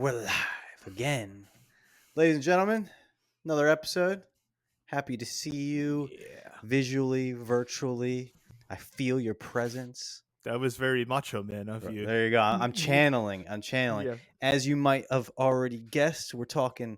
We're live again. Ladies and gentlemen, another episode. Happy to see you Yeah, visually, virtually. I feel your presence. that was very macho man of you. There you go. I'm channeling. Yeah, As you might have already guessed, we're talking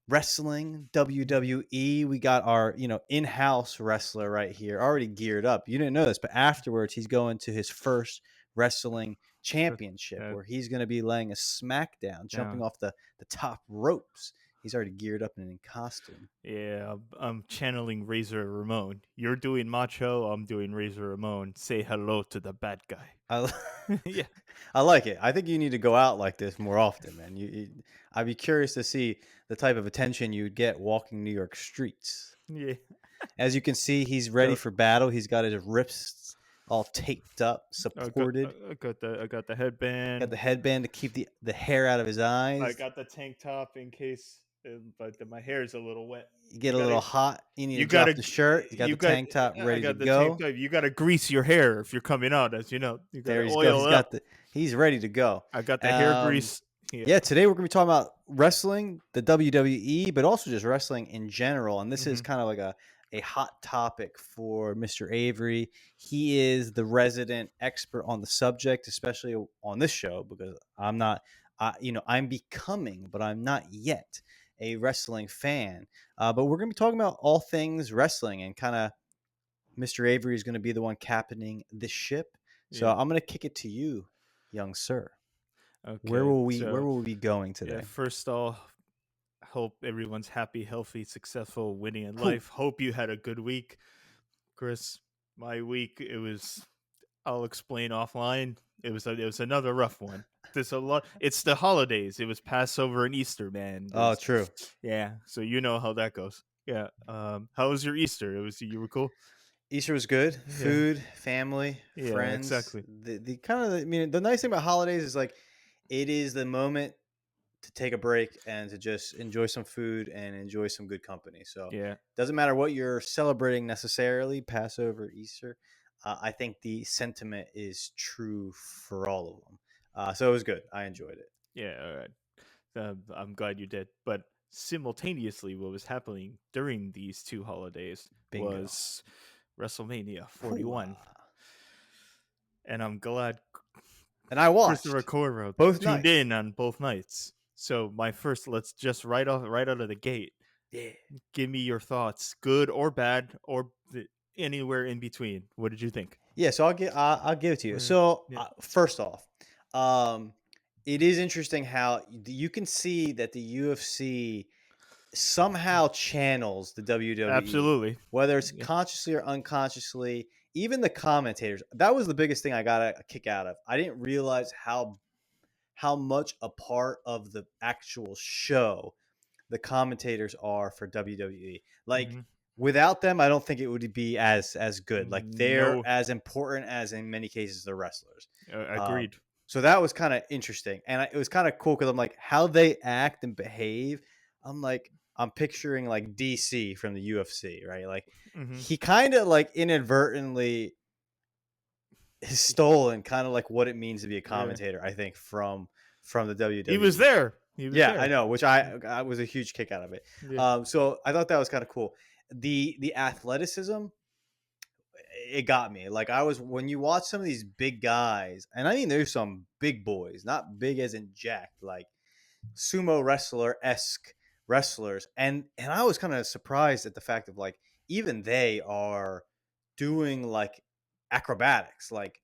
wrestling, WWE. We got our, in-house wrestler right here, already geared up. You didn't know this, but afterwards he's going to his first wrestling but, championship uh, where he's going to be laying a smackdown, jumping yeah, off the top ropes. He's already geared up and in costume. yeah. I'm channeling Razor Ramon. You're doing macho. I'm doing Razor Ramon. Say hello to the bad guy. I, Yeah, I like it. I think you need to go out like this more often, man. I'd be curious to see the type of attention you'd get walking New York streets. yeah. As you can see, he's ready Got, for battle. He's got his wrists all taped up, I got, supported. I got the headband. Got the headband to keep the hair out of his I eyes. got the tank top in case, but my hair is a little wet. You get a little hot. You need to You drop gotta, the shirt. You got the tank top I ready to got the go. tank top. You gotta grease your hair if you're coming out, as you know. You There gotta he goes. oil up. He's ready to go. I got the hair grease. Yeah, today we're going to be talking about wrestling, the WWE, but also just wrestling in general. And this is kind of like a hot topic for Mr. Avery. He is the resident expert on the subject, especially on this show, because I'm not, I'm becoming, but I'm not yet a wrestling fan. But we're going to be talking about all things wrestling, and kind of Mr. Avery is going to be the one captaining this ship. So I'm going to kick it to you, young sir. Okay. Where will we be going today? Yeah, first off, hope everyone's happy, healthy, successful, winning in life. Hope you had a good week. Chris, my week, I'll explain offline. It was another rough one. There's a lot. It's the holidays. It was Passover and Easter, man. Oh, true. Yeah, so you know how that goes. Yeah. How was your Easter? You were cool? Easter was good. Food, family, Yeah, friends. exactly. The kind of, the nice thing about holidays is like it is the moment to take a break and to just enjoy some food and enjoy some good company. So Yeah. doesn't matter what you're celebrating necessarily, Passover, Easter. I think the sentiment is true for all of them. So it was good. I enjoyed it. Yeah, all right. I'm glad you did. But simultaneously, what was happening during these two holidays Bingo. was WrestleMania 41. Hoo-ah. And I'm glad And I watched Christopher Coro both tuned nights. in on both nights. So my first, let's just right out of the gate. Yeah. Give me your thoughts, good or bad, or anywhere in between. What did you think? Yeah, so I'll give it to you. So first off, it is interesting how you can see that the UFC somehow channels the WWE. Absolutely. Whether it's consciously or unconsciously. Even the commentators. That was the biggest thing I got a kick out of. I didn't realize how much a part of the actual show the commentators are for WWE. Like without them, I don't think it would be as good. Like they're as important as in many cases the wrestlers. Agreed. So that was kind of interesting, and it was kind of cool because I'm like how they act and behave. I'm picturing like DC from the UFC, right? Like he kind of like inadvertently has stolen kind of like what it means to be a commentator. I think from the WWE. He was there. There. I know, which I was a huge kick out of it. Yeah. So I thought that was kind of cool. The athleticism, it got me. Like when you watch some of these big guys, and I mean there's some big boys, not big as in jacked, like sumo wrestler-esque wrestlers, and I was kind of surprised at the fact of like even they are doing like acrobatics, like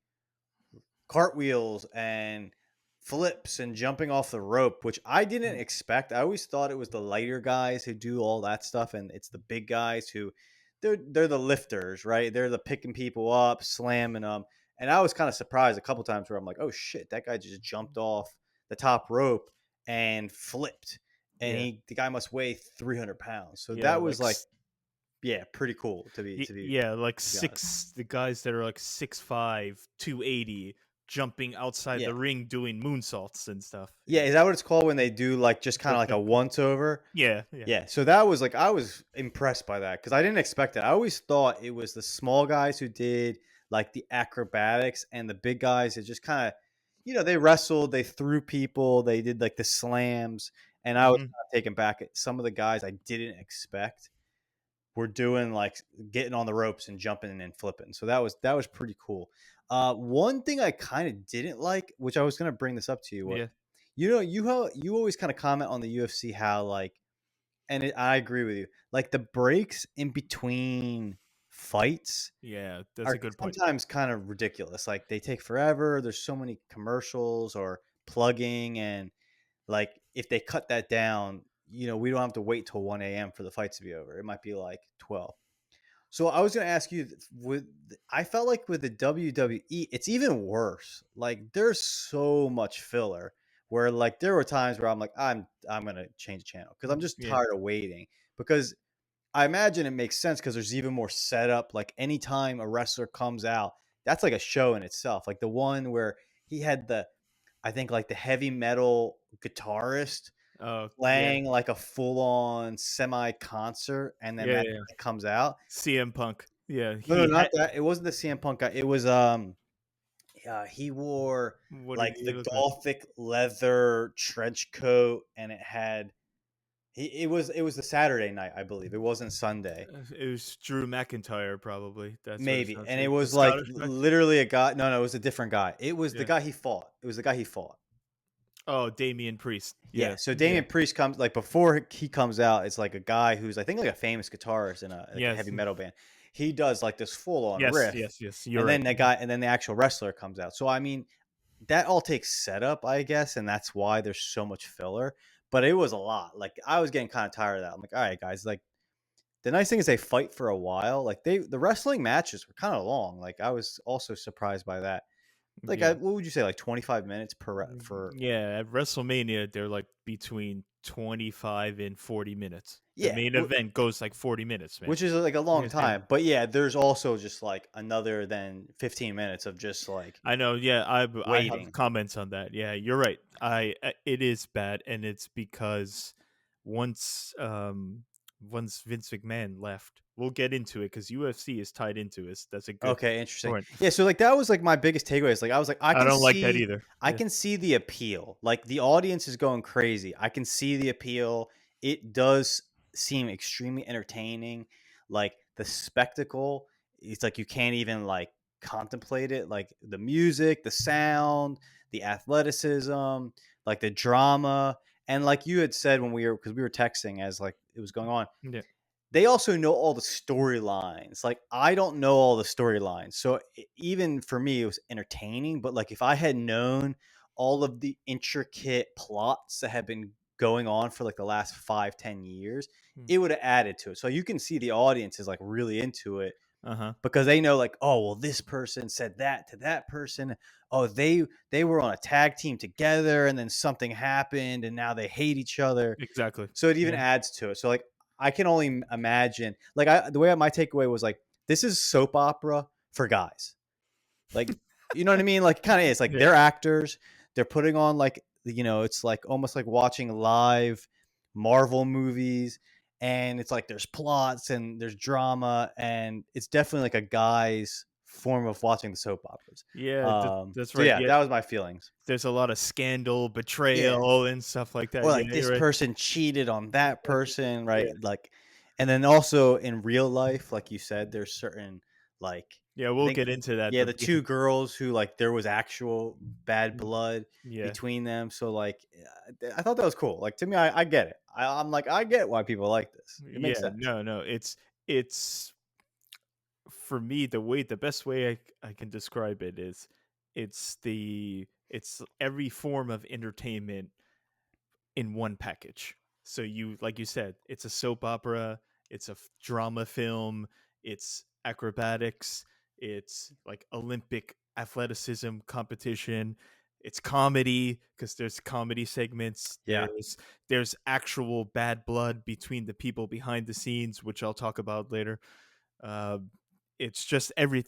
cartwheels and flips and jumping off the rope, which I didn't expect. I always thought it was the lighter guys who do all that stuff, and it's the big guys who they're the lifters, right? They're the picking people up, slamming them. And I was kind of surprised a couple times where I'm like, oh shit, that guy just jumped off the top rope and flipped, and the guy must weigh 300 pounds. So that was like pretty cool to be like the guys that are like 6'5", 280 jumping outside the ring doing moonsaults and stuff. Yeah, is that what it's called when they do like just kind of like a once over? Yeah. So that was like I was impressed by that because I didn't expect it. I always thought it was the small guys who did like the acrobatics, and the big guys that just kind of they wrestled, they threw people, they did like the slams, and I was Hmm. kind of taken back at some of the guys I didn't expect were doing like getting on the ropes and jumping and flipping. So that was pretty cool. One thing I kind of didn't like, which I was gonna bring this up to you, was Yeah, you always kind of comment on the UFC how like, and I agree with you, like the breaks in between fights yeah, that's a are good point. sometimes kind of ridiculous. Like they take forever. There's so many commercials or plugging, and like if they cut that down, we don't have to wait till 1 a.m. for the fights to be over. It might be like 12. So I was going to ask you, I felt like with the WWE, it's even worse. Like there's so much filler where like there were times where I'm like, I'm going to change the channel because I'm just Yeah, tired of waiting. Because I imagine it makes sense because there's even more setup. Like anytime a wrestler comes out, that's like a show in itself. Like the one where he had I think like the heavy metal guitarist oh yeah, playing like a full on semi concert, and then yeah, that yeah. comes out. CM Punk. Yeah, No, he not had. that. It wasn't the CM Punk guy. It was he wore What did like he the look like? gothic leather trench coat, and it had it was the Saturday night, I believe. It wasn't Sunday. It was Drew McIntyre, probably. That's what it Maybe. sounds And it like. The was like Scottish guy. literally a guy. No, it was a different guy. It was the Yeah. guy he fought. It was the guy he fought. Oh, Damian Priest. Yeah. Yeah, So yeah, Damian Priest comes like before he comes out. It's like a guy who's I think like a famous guitarist in a yes, heavy metal band. He does like this full on yes, riff, yes, yes. You're and right. then the actual wrestler comes out. So I mean, that all takes setup, I guess, and that's why there's so much filler. But it was a lot. Like I was getting kind of tired of that. I'm like, all right, guys. Like the nice thing is they fight for a while. Like the wrestling matches were kind of long. Like I was also surprised by that. Like Yeah. what would you say? Like 25 minutes for Yeah, at WrestleMania, they're like between 25 and 40 minutes. The yeah, main event goes like 40 minutes, man. which is like a long Yes, yeah. time. But yeah, there's also just like another than 15 minutes of just like I know. Yeah, I have waiting. comments on that. Yeah, you're right. It is bad, and it's because once once Vince McMahon left, we'll get into it because UFC is tied into it. That's a good Okay, interesting. point. Yeah, so like that was like my biggest takeaway. Is like I was like I don't like that either. I Yeah. can see the appeal. Like the audience is going crazy. I can see the appeal. It does seem extremely entertaining. Like the spectacle, it's like you can't even like contemplate it. Like the music, the sound, the athleticism, like the drama, and like you had said when because we were texting as like it was going on, Yeah. they also know all the storylines. Like I don't know all the storylines. So even for me it was entertaining, but like if I had known all of the intricate plots that have been going on for like the last 5-10 years, it would have added to it. So you can see the audience is like really into it Uh huh. because they know like, oh well, this person said that to that person. Oh, they were on a tag team together and then something happened and now they hate each other. Exactly. So it even Yeah. adds to it. So like I can only imagine like the way my takeaway was like this is soap opera for guys. Like you know what I mean? Like it kind of is like Yeah. they're actors. They're putting on like it's like almost like watching live Marvel movies, and it's like there's plots and there's drama, and it's definitely like a guy's form of watching the soap operas. Yeah. That's So right. yeah, Yeah. that was my feelings. There's a lot of scandal, Yeah, betrayal, and stuff like or that. Yeah, like this you're right. person cheated on that person, Yeah. right? Like, and then also in real life, like you said, there's certain like Yeah, I we'll think get into that. yeah, The the yeah. two girls who like there was actual bad blood Yeah. between them. So like, I thought that was cool. Like to me, I get it. I'm like I get why people like this. It makes Yeah, sense. no, no. It's for me the best way I can describe it is it's every form of entertainment in one package. So you like you said, it's a soap opera, it's a drama film, it's acrobatics, it's like Olympic athleticism competition, it's comedy because there's comedy segments, Yeah, there's actual bad blood between the people behind the scenes, which I'll talk about later. Uh, it's just every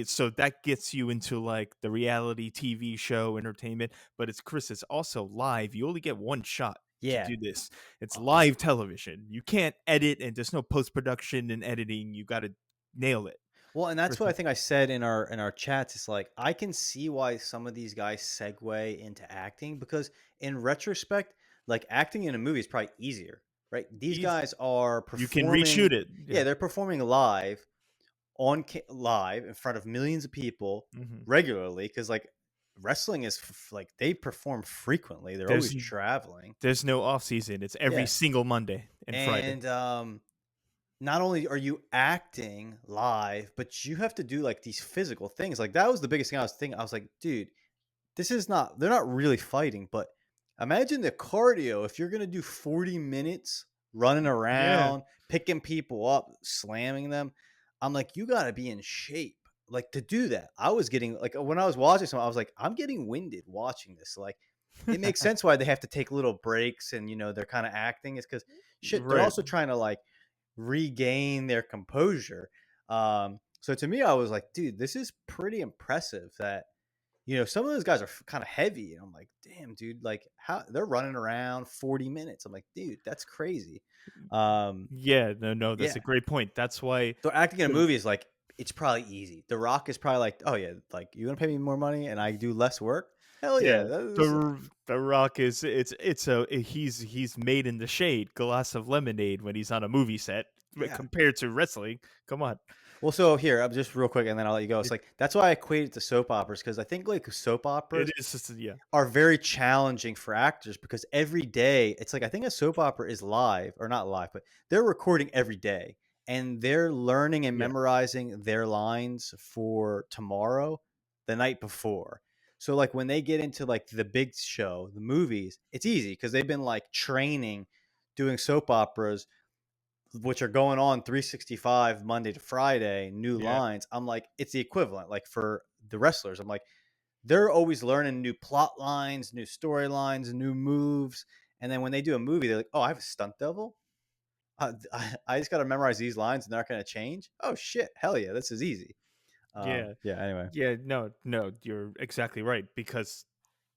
so that gets you into like the reality TV show entertainment, but it's also live. You only get one shot to yeah. do this. It's Uh, live television. You can't edit, and there's no post production and editing. You got to nail it. Well, and that's what I think I said in our chats. It's like I can see why some of these guys segue into acting because in retrospect, like acting in a movie is probably easier, right? These Easy. guys are You can reshoot performing. it. Yeah, Yeah. they're performing live in front of millions of people Hmm. regularly because like wrestling is like they perform frequently. They're always There's traveling. there's no off season. It's every Yeah, single Monday and Friday. and not only are you acting live, but you have to do like these physical things. Like that was the biggest thing I was thinking. I was like, dude, this is not, they're not really fighting, but imagine the cardio if you're going to do 40 minutes running Yeah. around, picking people up, slamming them. I'm like, you got to be in shape. Like to do that. I was getting like when I was watching some, I was like, I'm getting winded watching this. Like it makes sense why they have to take little breaks and they're kind of acting is because shit, they're Right. also trying to like regain their composure. So to me, I was like, dude, this is pretty impressive that, some of those guys are kind of heavy. And I'm like, damn, dude, like how they're running around 40 minutes. I'm like, dude, that's crazy. Um, Yeah. No, that's yeah. a great point. That's why. So acting in a The, movie is like, it's probably easy. The Rock is probably like, oh yeah, like you want to pay me more money and I do less work? Hell yeah. yeah. That is, The Rock is he's made in the shade, glass of lemonade when he's on a movie set yeah. compared to wrestling. Come on. Well, so here, I'm just real quick and then I'll let you go. It's It, like, that's why I equate it to soap operas because I think like soap it operas is just yeah. are very challenging for actors because every day it's like I think a soap opera is live or not live, but they're recording every day and they're learning and Yeah. memorizing their lines for tomorrow the night before. So like when they get into like the big show, the movies, it's easy because they've been like training doing soap operas which are going on 365 Monday to Friday, new Yeah. lines. I'm like it's the equivalent like for the wrestlers. I'm like they're always learning new plot lines, new storylines, new moves. And then when they do a movie, they're like, oh, I have a stunt double. I just got to memorize these lines and they're not going to change. Oh, shit. Hell yeah. This is easy. Yeah. Yeah. Anyway. Yeah, no, you're exactly right because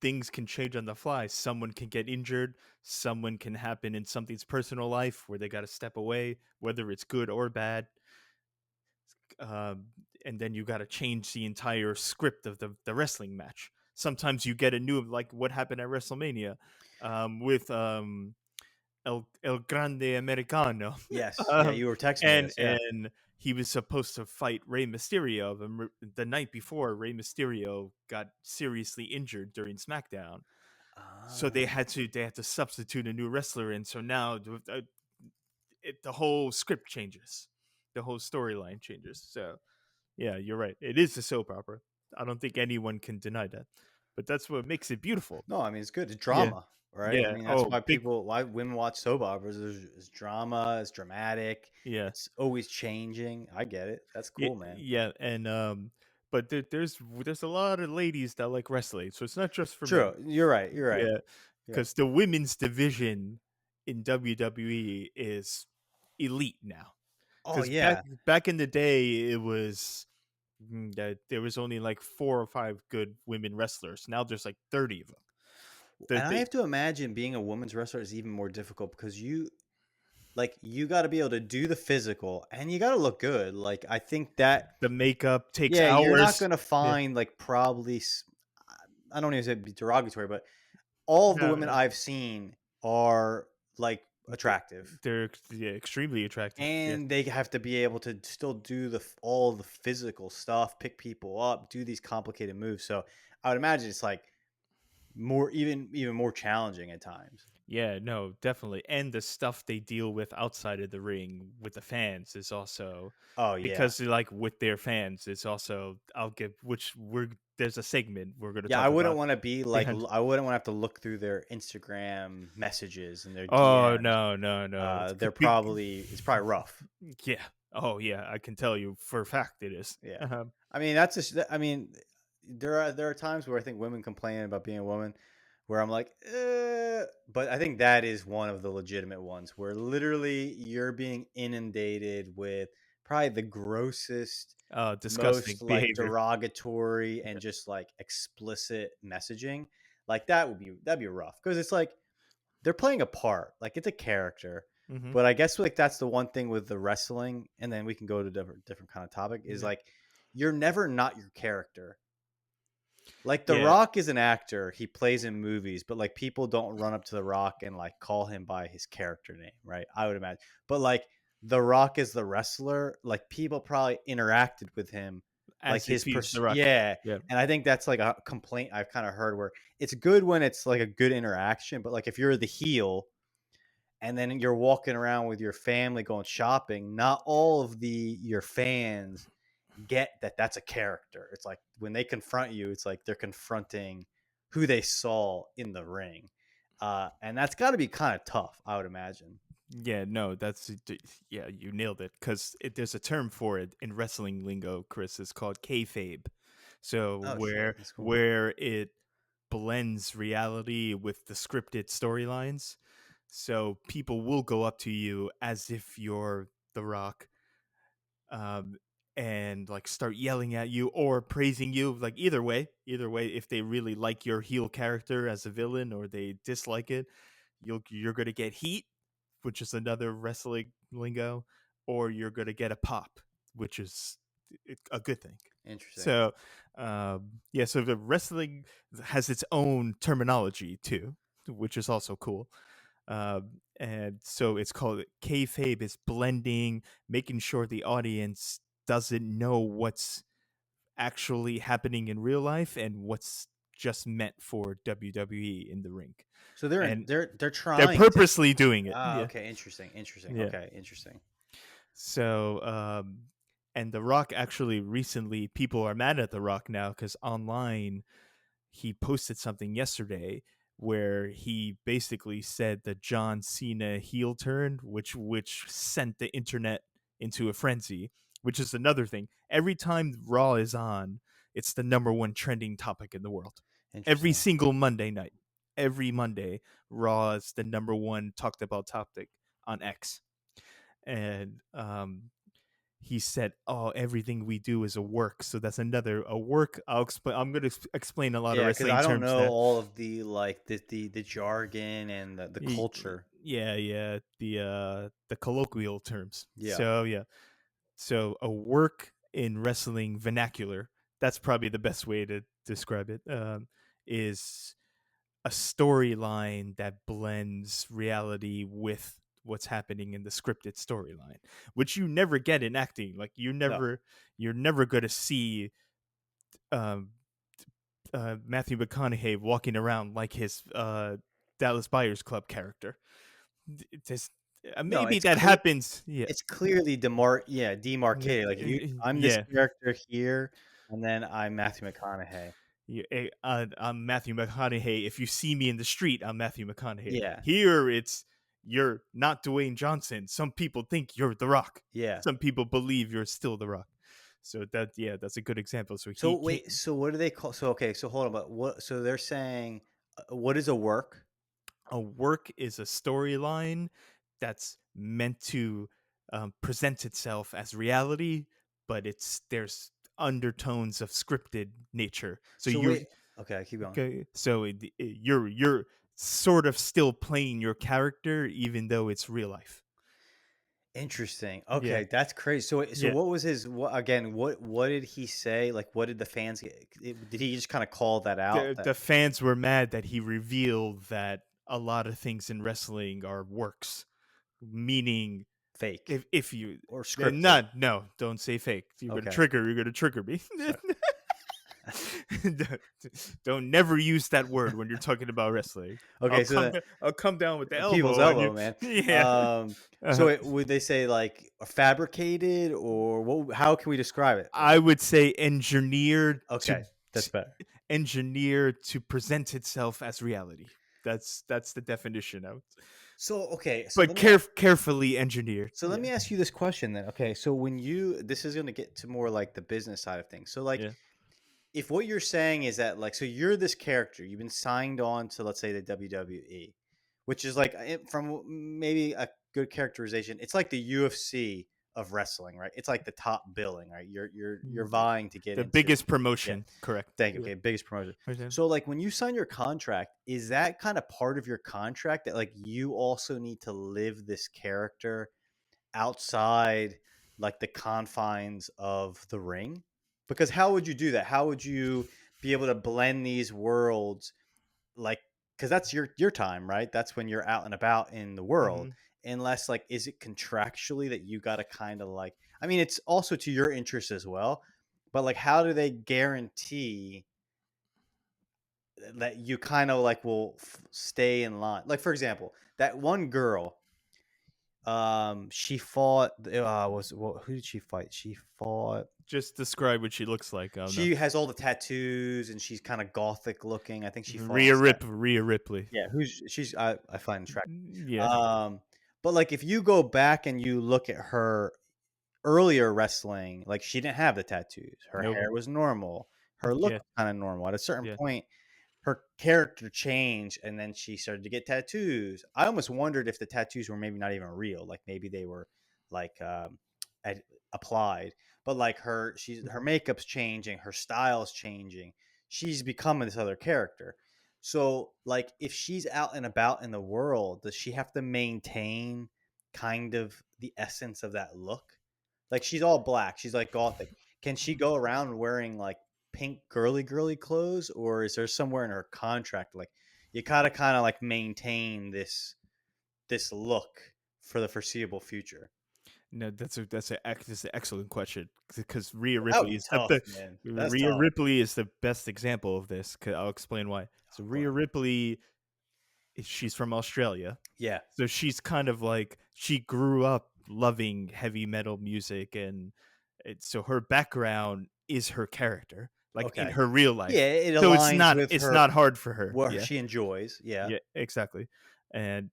things can change on the fly. Someone can get injured, someone can happen in something's personal life where they got to step away, whether it's good or bad. Um, and then you got to change the entire script of the wrestling match. Sometimes you get a new, like what happened at WrestleMania with El Grande Americano. Yes. Yeah. um, You were texting me and this. Yeah. and he was supposed to fight Rey Mysterio. The night before, Rey Mysterio got seriously injured during SmackDown, so Ah. they had to substitute a new wrestler in. So now the whole script changes, the whole storyline changes. So yeah, you're right. It is a soap opera. I don't think anyone can deny that. But that's what makes it beautiful. No, I mean, it's good. It's Yeah, drama, right? I yeah. mean, that's Oh, why big. why women watch soap operas. It's drama, it's dramatic, Yeah, it's always changing. I get it. That's yeah, cool, man. yeah. And but there's a lot of ladies that like wrestling, so it's not just for men. True. You're right. You're right. Yeah, Yeah. because the women's division in WWE is elite now. Oh, Because yeah. back in the day, it was that there was only like 4 or 5 good women wrestlers. Now there's like 30 of them. And I The have to imagine being a women's wrestler is even more difficult because you got to be able to do the physical and you got to look good. Like I think that the makeup takes yeah, you're not hours. going to Yeah, find like probably I don't even say it'd be derogatory, but all of the no, women I've seen are like attractive they're yeah, extremely attractive. Yeah, and they have to be able to still do all the physical stuff, pick people up, do these complicated moves. So I would imagine it's like more even more challenging at times. yeah, no, definitely. And the stuff they deal with outside of the ring with the fans is also Oh yeah. because like with their fans, it's also I'll give which we're there's a segment we're going to Yeah, I talk wouldn't about want to be like behind. I wouldn't want to have to look through their Instagram messages and their Oh DMs. no, They're probably it's probably rough. yeah. Oh yeah, I can tell you for a fact it is. Yeah, I mean that's just I mean there are times where I think women complain about being a woman, where I'm like, but I think that is one of the legitimate ones where literally you're being inundated with probably the grossest, Disgusting most like behavior. derogatory and just like explicit messaging. Like that'd be rough because it's like they're playing a part, like it's a character. Mm-hmm. But I guess like that's the one thing with the wrestling, and then we can go to different kind of topic is Yeah. like you're never not your character. Like The Yeah. Rock is an actor, he plays in movies, but like people don't run up to The Rock and like call him by his character name, right? I would imagine. But like The Rock is the wrestler, like people probably interacted with him like As his if he's the Rock. yeah. Yeah. And I think that's like a complaint I've kind of heard where it's good when it's like a good interaction, but like if you're the heel and then you're walking around with your family going shopping, not all of your fans get that that's a character. It's like when they confront you, it's like they're confronting who they saw in the ring. And that's got to be kind of tough, I would imagine. Yeah, no, yeah, you nailed it. Because there's a term for it in wrestling lingo, Chris. It's called kayfabe. So Oh shit, that's cool. where it blends reality with the scripted storylines. So people will go up to you as if you're The Rock, um, and like start yelling at you or praising you. Like either way, if they really like your heel character as a villain or they dislike it, you're gonna get heat, which is another wrestling lingo, or you're gonna get a pop, which is a good thing. Interesting. So, yeah, so the wrestling has its own terminology too, which is also cool. And so it's called kayfabe. Is blending, making sure the audience doesn't know what's actually happening in real life and what's just meant for WWE in the ring. So And they're they're trying to. purposely doing it. Ah, Yeah. okay, interesting, interesting. Yeah. Okay, interesting. So, and The Rock actually recently, people are mad at The Rock now because online he posted something yesterday where he basically said the John Cena heel turn, which sent the internet into a frenzy. Which is another thing. Every time Raw is on, it's the number one trending topic in the world. Every Interesting. single Monday night, every Monday, Raw is the number one talked about topic on X. And he said, "Oh, everything we do is a work." So that's a work. I'll explain. I'm going to explain a lot of Yeah, because wrestling I don't terms know now. all of the like the jargon and the culture. Yeah, the colloquial terms. Yeah. So yeah, so a work in wrestling vernacular. That's probably the best way to describe it. Is a storyline that blends reality with what's happening in the scripted storyline, which you never get in acting. Like No. you're never going to see um, Matthew McConaughey walking around like his Dallas Buyers Club character. Just, No, maybe that happens. Yeah, it's clearly demarcated. Like I'm this yeah. character here, and then I'm Matthew McConaughey. I'm Matthew McConaughey. If you see me in the street, I'm Matthew McConaughey. Yeah, Here, it's you're not Dwayne Johnson. Some people think you're The Rock. yeah. Some people believe you're still The Rock. So that's a good example. So So he can't. wait, so what do they call? So okay, so hold on, but what? So they're saying, what is a work? A work is a storyline that's meant to present itself as reality, but there's undertones of scripted nature. So So you're wait, okay, keep going. okay. So you're sort of still playing your character, even though it's real life. Interesting. Yeah, Okay, that's crazy. So yeah. what was his? What again? What did he say? Like, what did the fans get? Did he just kind of call that out? The fans were mad that he revealed that a lot of things in wrestling are works, meaning Fake if you or scripted? not no, don't say fake. You're Okay. gonna trigger me. Sorry. Don't never use that word when you're talking about wrestling. Okay, so I'll come down with the people's elbow on you. elbow, man. Yeah. So Uh-huh. would they say like fabricated or what? How can we describe it? I would say engineered Okay, that's to better. engineered to present itself as reality. That's the definition of. So okay, so But let me carefully engineered. so let Yeah. me ask you this question then. Okay, so when this is going to get to more like the business side of things. So like Yeah. if what you're saying is that like so you're this character, you've been signed on to let's say the WWE, which is like from maybe a good characterization, it's like the UFC of wrestling, right? It's like the top billing, right? You're vying to get The into. biggest Yeah. promotion, correct? Thank you. Yeah. Okay, biggest promotion. Okay. So like when you sign your contract, is that kind of part of your contract that like you also need to live this character outside like the confines of the ring? Because how would you do that? How would you be able to blend these worlds, like, because that's your time, right? That's when you're out and about in the world. hmm Unless like, is it contractually that you got to kind of like, I mean, it's also to your interest as well, but like how do they guarantee that you kind of like will stay in line? Like for example, that one girl, she fought who did she fight? She fought, Just describe what she looks like. Oh no, she has all the tattoos and she's kind of gothic looking. I think she fought Rhea Ripley. yeah, who's she's I find attractive. Yeah. But like if you go back and you look at her earlier wrestling, like she didn't have the tattoos. Her Nope. hair was normal. Her look Yeah. was kind of normal. At a certain Yeah. point, her character changed and then she started to get tattoos. I almost wondered if the tattoos were maybe not even real. Like maybe they were like applied. But like her makeup's changing, her style's changing. She's becoming this other character. So like if she's out and about in the world, does she have to maintain kind of the essence of that look? Like she's all black, she's like gothic. Can she go around wearing like pink girly clothes, or is there somewhere in her contract like you gotta kind of like maintain this look for the foreseeable future? No, that's an excellent question because Rhea That would Ripley be is tough, man. That's Rhea tough. Ripley is the best example of this. I'll explain why. So Go Rhea ahead. Ripley, she's from Australia, Yeah. so she's kind of like she grew up loving heavy metal music, and so her background is her character, like in Okay. her real Yeah, life. it So aligns with it's her not hard for her. what Yeah, she enjoys. Yeah. yeah, exactly. And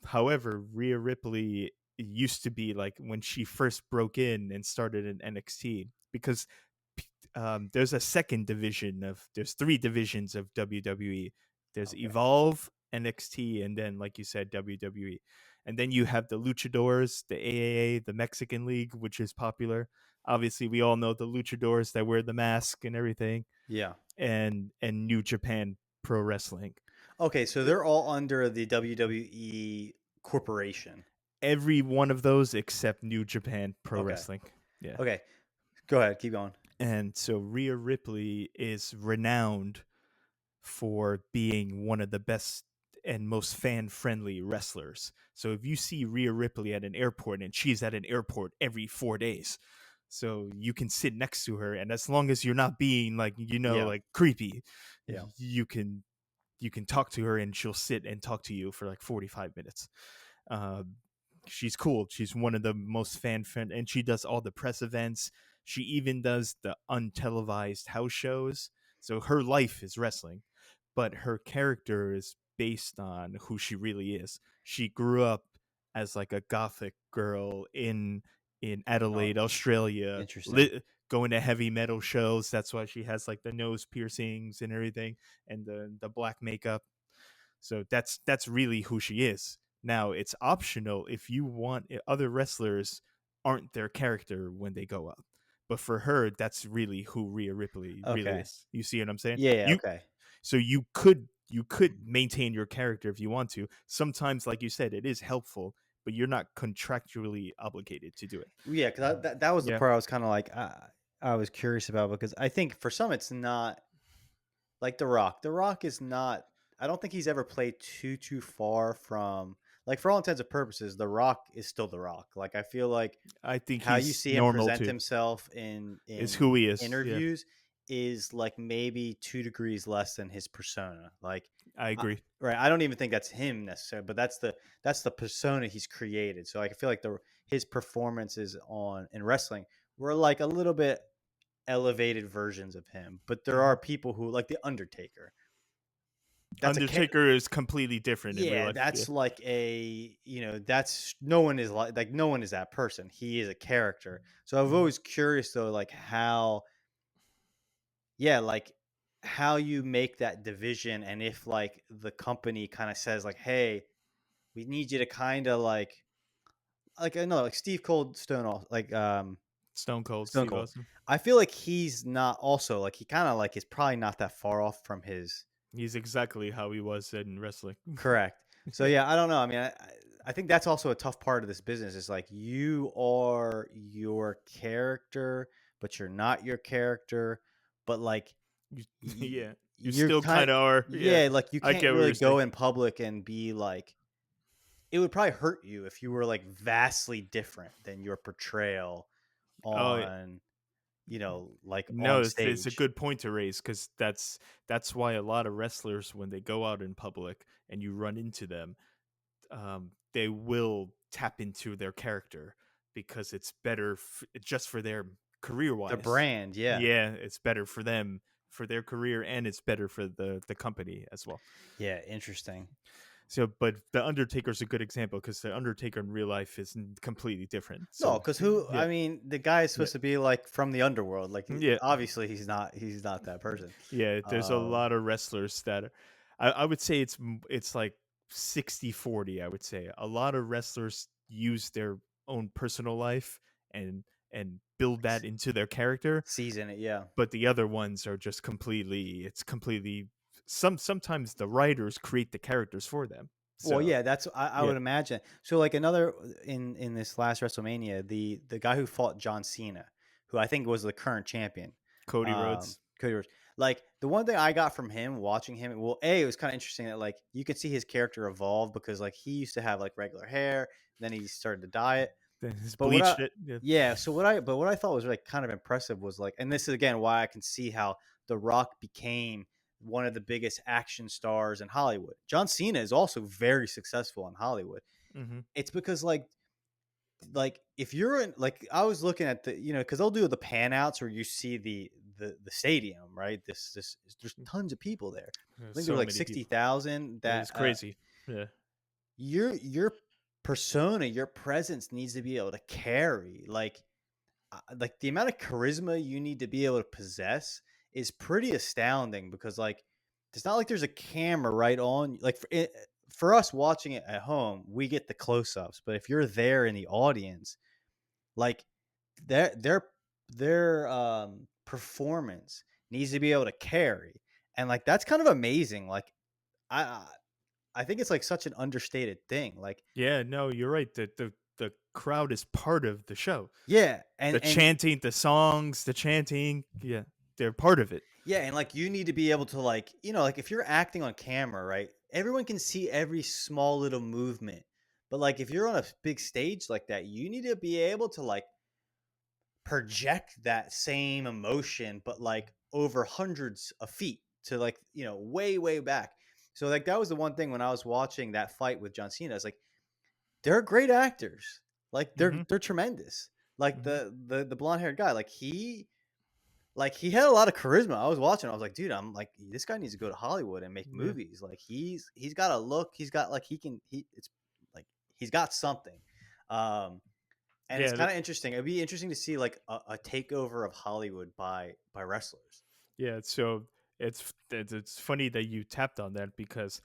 however, Rhea Ripley used to be like when she first broke in and started in NXT because there's a second division there's three divisions of WWE. There's Okay. Evolve, NXT, and then like you said, WWE. And then you have the Luchadors, the AAA, the Mexican League, which is popular. Obviously, we all know the Luchadors that wear the mask and everything, Yeah. and New Japan Pro Wrestling. Okay, so they're all under the WWE corporation. Every one of those except New Japan Pro Okay. Wrestling. Yeah. Okay. Go ahead, keep going. And so Rhea Ripley is renowned for being one of the best and most fan friendly wrestlers. So if you see Rhea Ripley at an airport, and she's at an airport every 4 days, so you can sit next to her, and as long as you're not being like, Yeah. like creepy, Yeah. you can talk to her and she'll sit and talk to you for like 45 minutes. Uh, she's cool. She's one of the most fan friendly, and she does all the press events. She even does the untelevised house shows. So her life is wrestling, but her character is based on who she really is. She grew up as like a gothic girl in Oh, Adelaide, Australia, interesting. going to heavy metal shows. That's why she has like the nose piercings and everything, and the black makeup. So that's really who she is. Now it's optional if you want. Other wrestlers aren't their character when they go up, but for her, that's really who Rhea Ripley really Okay. is. You see what I'm saying? Yeah, yeah, okay. So you could maintain your character if you want to. Sometimes, like you said, it is helpful, but you're not contractually obligated to do it. Yeah, because that was the Yeah, part I was kind of like, I was curious about, because I think for some it's not like The Rock. The Rock is not. I don't think he's ever played too far from, like, for all intents and purposes, The Rock is still The Rock. Like I feel like I think how you he's see him normal present too. himself Is in who he is. Yeah, interviews is like maybe 2 degrees less than his persona. Like, I agree. right, I don't even think that's him necessarily, but that's the persona he's created. So like, I feel like the his performances on in wrestling were like a little bit elevated versions of him. But there Mhm. are people who like the Undertaker. That's a Undertaker is completely different in real yeah, life. Yeah. that's like a, that's no one is like no one is that person. He is a character. So I've Mhm. always curious though, like how, yeah, like how you make that division, and if like the company kind of says like, hey, we need you to kind of like like I know like Steve Cold Stone, like Stone Cold Stone Steve Cold. Austin. I feel like he's not also like he kind of like is probably not that far off from his He's exactly how he was in wrestling. correct. So yeah, I don't know. I mean, I think that's also a tough part of this business. Is like you are your character, but you're not your character. But like Yeah, you you're still kind kind of are. Yeah, yeah, like you I can't get what really you're saying. go in public and be like it would probably hurt you if you were like vastly different than your portrayal Oh yeah. on like No, on it's a stage. good point to raise because that's why a lot of wrestlers, when they go out in public and you run into them, they will tap into their character because it's better just for their career The wise. brand, yeah. Yeah, it's better for them, for their career, and it's better for the company as well. Yeah, interesting. So, but the Undertaker's a good example because the Undertaker in real life is completely different. No, So, because who? yeah, I mean, the guy is yeah, supposed to be like from the underworld. Like, yeah, obviously, he's not. He's not that person. yeah. There's a Um, lot of wrestlers that I would say it's like 60-40. I would say a lot of wrestlers use their own personal life and build that into their character, season it, yeah. but the other ones are just completely sometimes the writers create the characters for them. Well, So yeah, that's I yeah, would imagine. So, like another in this last WrestleMania, the guy who fought John Cena, who I think was the current champion, Cody Rhodes. Cody Rhodes. Like the one thing I got from him watching him, well, it was kind of interesting that like you could see his character evolve because like he used to have like regular hair, then he started to dye it. Then he's But what I bleached it. Yeah. yeah, so what I thought was like kind of impressive was like, and this is again why I can see how The Rock became one of the biggest action stars in Hollywood. John Cena is also very successful in Hollywood. Mm-hmm. It's because like if you're in like I was looking at the because they'll do the pan outs where you see the stadium, right? This there's tons of people there. I think there So were like many people. 60,000 It that was crazy. Yeah. your persona, your presence needs to be able to carry like the amount of charisma you need to be able to possess is pretty astounding because like it's not like there's a camera right on like for us watching it at home we get the close-ups, but if you're there in the audience like their performance needs to be able to carry, and like that's kind of amazing. Like I I think it's like such an understated thing. Like Yeah, no, you're right. The crowd is part of the show. yeah, The and chanting, the songs, the chanting, yeah, they're part of it. yeah, and like you need to be able to like, like if you're acting on camera, right? Everyone can see every small little movement. But like if you're on a big stage like that, you need to be able to like project that same emotion but like over hundreds of feet to like, way way back. So like that was the one thing when I was watching that fight with John Cena. I was like, they're great actors. Like they're Hmm. they're tremendous. Like Hmm. the blonde-haired guy, like he had a lot of charisma. I was watching. I was like, dude, I'm like, this guy needs to go to Hollywood and make Yeah, movies. Like he's got a look. He's got like it's like he's got something. And it's yeah, kind of interesting. It'd be interesting to see like a takeover of Hollywood by wrestlers. yeah. So it's funny that you tapped on that because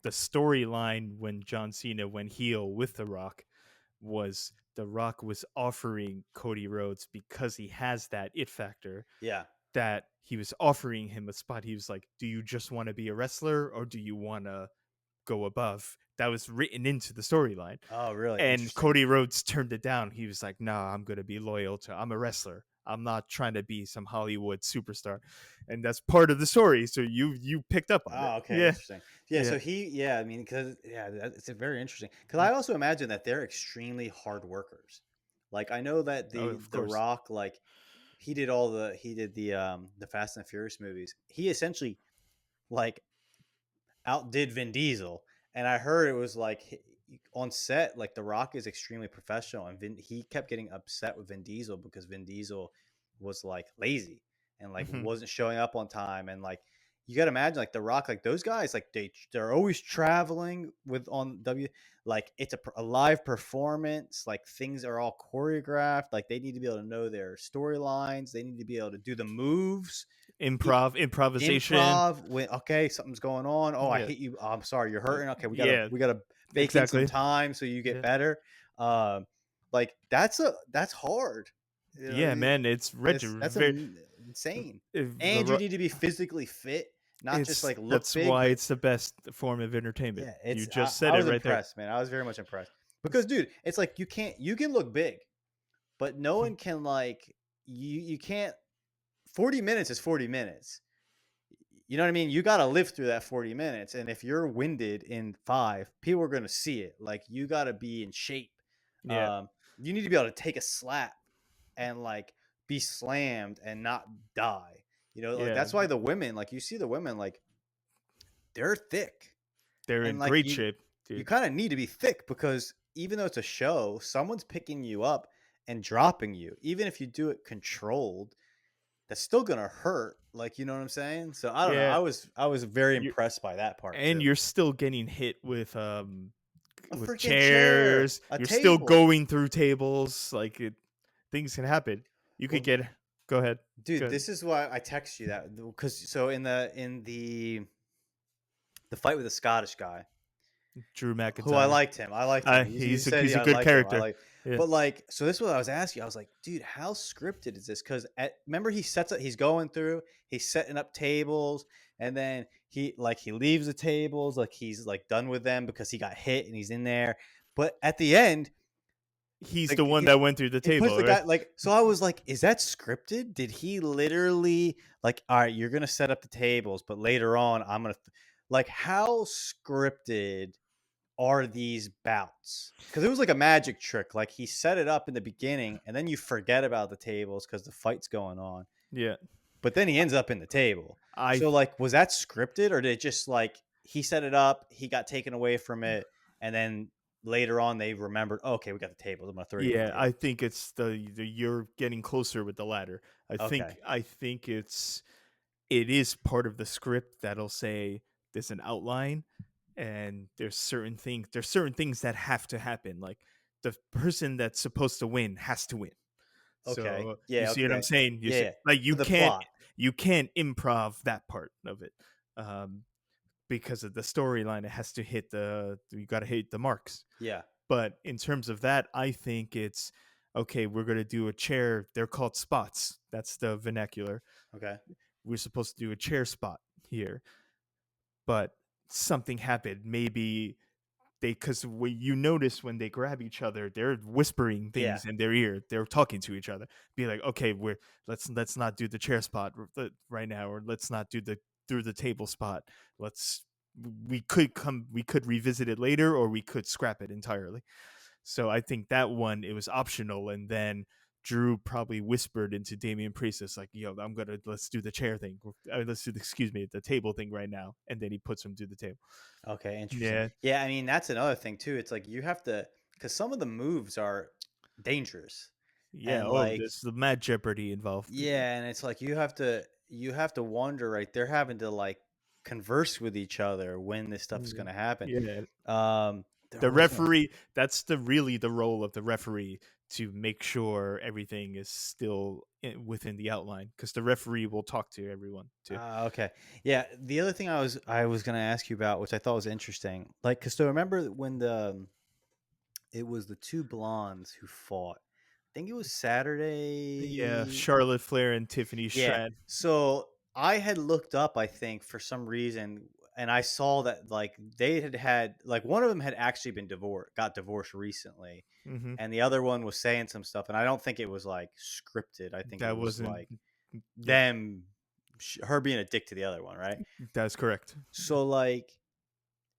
the storyline when John Cena went heel with The Rock was The Rock was offering Cody Rhodes because he has that it factor Yeah. that he was offering him a spot. He was like, "Do you just want to be a wrestler or do you want to go above?" That was written into the storyline. Oh, really? And Interesting. Cody Rhodes turned it down. He was like, "Nah, I'm going to be loyal to I'm a wrestler. I'm not trying to be some Hollywood superstar." And that's part of the story. So you picked up on it. Oh, okay, Yeah. interesting. Yeah, Yeah. so I mean, because it's a very interesting. Because I also imagine that they're extremely hard workers. Like I know that Oh, the of the course. Rock, like he did the Fast and Furious movies. He essentially like outdid Vin Diesel, and I heard it was like on set, like The Rock is extremely professional, and he kept getting upset with Vin Diesel because Vin Diesel was like lazy and like Mhm. wasn't showing up on time, and like you got to imagine like The Rock, like those guys, like they're always traveling with on like it's a live performance, like things are all choreographed, like they need to be able to know their storylines, they need to be able to do the moves Improvisation. improv when okay something's going on, oh I Yeah. hit you, oh, I'm sorry you're hurting, okay we gotta Yeah, we gotta bake in some exactly. time so you get Yeah. better. Like that's hard. You know, Yeah, man, it's that's very. insane. If the And you need to be physically fit, not just it's like look That's big, why but it's the best form of entertainment. yeah, You it's just said I it was right there. impressed, man. I was very much impressed. Because dude, it's like you can look big, but no one can like you can't 40 minutes is 40 minutes. You know what I mean? You got to live through that 40 minutes. And if you're winded in 5, people are going to see it. Like you got to be in shape. Yeah, Um, you need to be able to take a slap and like be slammed and not die. You know, like yeah, that's why the women, like you see the women, like they're thick. they're And in like great shape, you dude. kind of need to be thick because even though it's a show, someone's picking you up and dropping you. Even if you do it controlled, that's still gonna hurt. Like, you know what I'm saying? So I don't know. Yeah, I was very you impressed by that part and too. you're still getting hit A with freaking chair, chairs. a You're still table. going through tables. Like things can happen. You could Well, get. Go ahead. dude, Good. this is why I text you that because so in the fight with the Scottish guy, Drew who I McIntyre. liked him. I liked him. You said He's a I good liked him. I character. like, Yeah. but like, so this is what I was asking you. I was like, dude, how scripted is this? Because remember he sets up, he's going through, he's setting up tables, and then he leaves the tables, like he's like done with them because he got hit and he's in there. But at the end, He's like the one that went through the he puts table, the right? guy like. So I was like, is that scripted? Did he literally like, all right, you're gonna set up the tables, but later on, I'm gonna like how scripted are these bouts? Because it was like a magic trick. Like he set it up in the beginning, and then you forget about the tables because the fight's going on. Yeah. But then he ends up in the table. I So like, was that scripted, or did it just like he set it up, he got taken away from it, and then later on they remembered, oh, okay, we got the tables. I'm gonna throw you in the Yeah, I table. think it's the you're getting closer with the latter. Okay, I think it is part of the script that'll say there's an outline and there's certain things that have to happen. Like the person that's supposed to win has to win. okay, So you yeah, see what I'm okay, saying? yeah, yeah. Like For the plot. you can't improv that part of it. Um, because of the storyline, it has to hit you got to hit the marks. Yeah. But in terms of that, I think it's okay. We're gonna do a chair. They're called spots. That's the vernacular. Okay. We're supposed to do a chair spot here, but something happened. Maybe because you notice when they grab each other, they're whispering Yeah. things in their ear. They're talking to each other. Be like, okay, let's not do the chair spot right now, or let's not do the through the table spot. Let's we could revisit it later, or we could scrap it entirely. So I think that one it was optional, and then Drew probably whispered into Damian Priest, "It's like, yo, let's do the chair thing. Let's do the table thing right now." And then he puts him to the table. Okay, interesting. Yeah, Yeah, I mean that's another thing too. It's like you have to because some of the moves are dangerous, yeah. and Oh, like there's the mad Jeopardy involved. yeah, and it's like you have to wonder, right? They're having to like converse with each other when this stuff is Yeah, going to happen. yeah. There The was referee. That's the role of the referee to make sure everything is still within the outline, because the referee will talk to everyone too. okay, yeah. The other thing I was going to ask you about, which I thought was interesting, like because so remember when it was the two blondes who fought. I think it was Yeah, Saturday. Charlotte Flair and Tiffany Yeah. Stratton. So I had looked up, I think, for some reason, and I saw that like they had like one of them had actually been got divorced recently, Hmm. and the other one was saying some stuff, and I don't think it was like scripted. I think it That was wasn't. like Yeah, them, her being a dick to the other one, right? that's correct. So like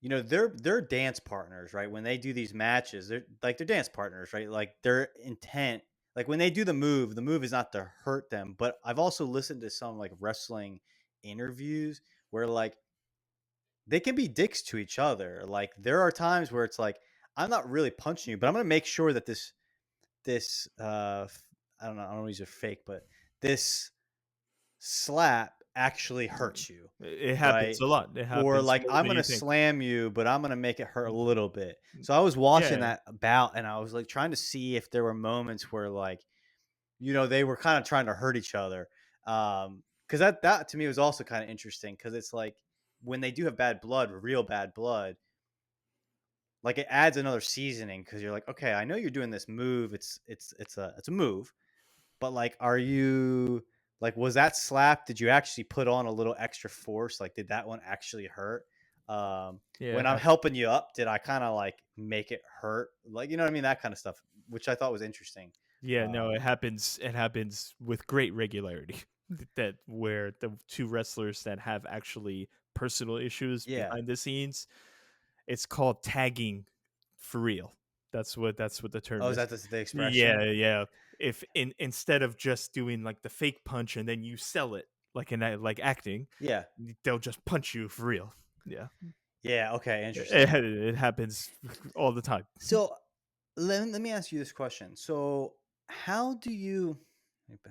they're dance partners, right? When they do these matches, they're dance partners, right? Like their intent, like when they do the move is not to hurt them. But I've also listened to some like wrestling interviews where like they can be dicks to each other. Like there are times where it's like I'm not really punching you, but I'm gonna make sure that this I don't know, I don't want to use a fake, but this slap actually hurts you, It happens right? a lot. It Or happens like more I'm than you gonna think. slam you, but I'm gonna make it hurt a little bit. So I was watching Yeah, that bout, and I was like trying to see if there were moments where like they were kind of trying to hurt each other. Because that to me was also kind of interesting because it's like when they do have bad blood, real bad blood, like it adds another seasoning because you're like, okay, I know you're doing this move. It's a move, but like, are you like, was that slap? Did you actually put on a little extra force? Like, did that one actually hurt? Yeah, When I'm helping you up, did I kind of like make it hurt? Like, you know what I mean? That kind of stuff, which I thought was interesting. yeah, no, it Um, happens. It happens with great regularity. That where the two wrestlers that have actually personal issues yeah. behind the scenes, it's called tagging for real. That's what the term Oh, is is. that the expression? Yeah, yeah. If instead of just doing like the fake punch and then you sell it like like acting, Yeah. they'll just punch you for real. Yeah, Yeah. Okay. it, Interesting. it happens all the time. So let me ask you this question. So how do you,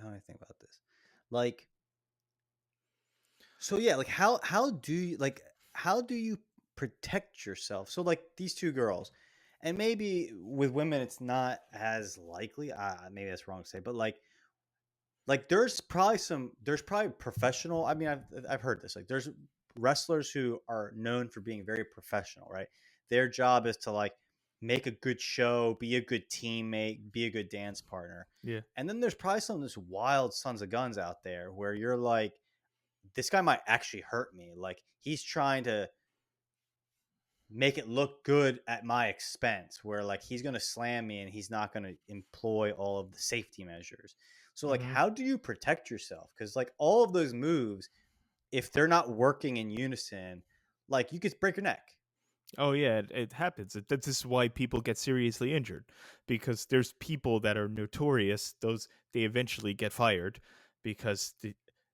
how do I think about this? Like, so yeah, like how do you protect yourself? So like these two girls, and maybe with women it's not as likely. Maybe that's wrong to say, but like there's probably professional. I mean, I've heard this. Like there's wrestlers who are known for being very professional, right? Their job is to like make a good show, be a good teammate, be a good dance partner. Yeah. And then there's probably some of this wild sons of guns out there where you're like, this guy might actually hurt me. Like he's trying to make it look good at my expense, where like he's going to slam me and he's not going to employ all of the safety measures. So like, Hmm. how do you protect yourself? Because like all of those moves, if they're not working in unison, like you could break your neck. Oh yeah, it happens. This is why people get seriously injured, because there's people that are notorious. Those they eventually get fired because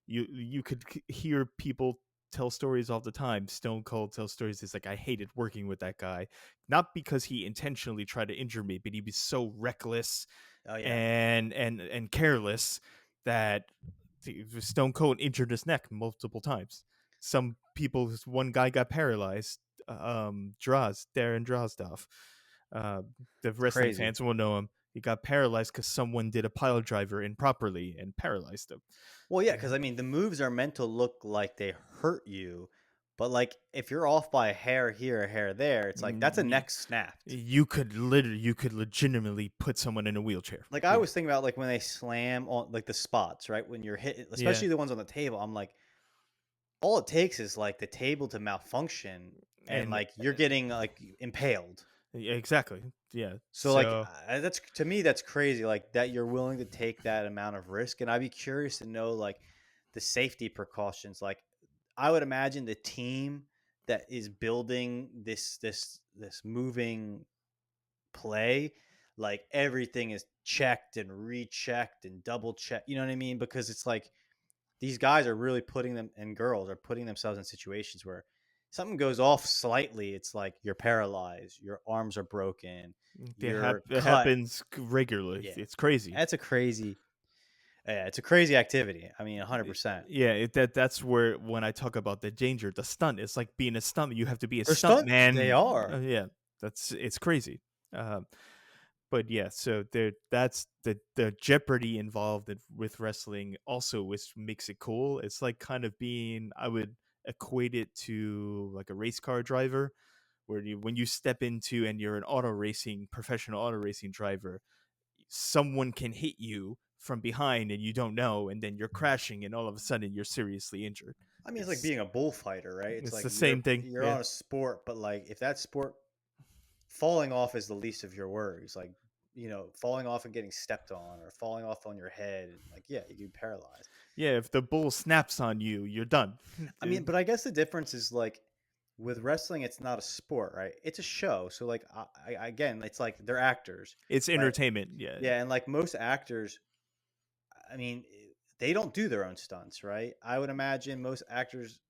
you could hear people tell stories all the time. Stone Cold tells stories. It's like I hated working with that guy, not because he intentionally tried to injure me, but he was so reckless Oh yeah, and careless that Stone Cold injured his neck multiple times. Some people, one guy got paralyzed. Darren Drozdov. Uh, the it's wrestling crazy. fans will know him. He got paralyzed because someone did a pile driver improperly and paralyzed him. Well, yeah, because I mean, the moves are meant to look like they hurt you, but like if you're off by a hair here, a hair there, it's like that's a You, neck snapped. you could legitimately put someone in a wheelchair. Like I Yeah, was thinking about like when they slam on like the spots, right? When you're hitting, yeah, especially the ones on the table, I'm like, all it takes is like the table to malfunction and and like you're getting like impaled. yeah, exactly. Yeah, So like so that's to me that's crazy like that you're willing to take that amount of risk, and I'd be curious to know like the safety precautions. Like I would imagine the team that is building this moving play, like everything is checked and rechecked and double checked. You know what I mean? Because it's like these guys are really putting them, and girls are putting themselves in situations where something goes off slightly. It's like you're paralyzed, your arms are broken, you're it cut. happens regularly. Yeah, It's crazy. that's a crazy. Yeah, it's a crazy activity. I mean, 100%. Yeah, that's where when I talk about the danger, the stunt, it's like being a stunt. You have to be a They're stunt stunt. They man. are. Yeah, it's crazy. But yeah, so that's the jeopardy involved with wrestling also, which makes it cool. It's like kind of being, I would equate it to like a race car driver, where when you step into and you're an professional auto racing driver, someone can hit you from behind and you don't know, and then you're crashing and all of a sudden you're seriously injured. I mean, it's like it's being a bullfighter, right? It's it's like the same thing. you're Yeah, on a sport, but like if that sport falling off is the least of your worries, like falling off and getting stepped on, or falling off on your head, and like yeah, you get paralyzed. yeah, if the bull snaps on you, you're done. I mean, but I guess the difference is like with wrestling, it's not a sport, right? It's a show. So like again, it's like they're actors, It's right? entertainment. Yeah, Yeah, and like most actors, I mean, they don't do their own stunts, right? I would imagine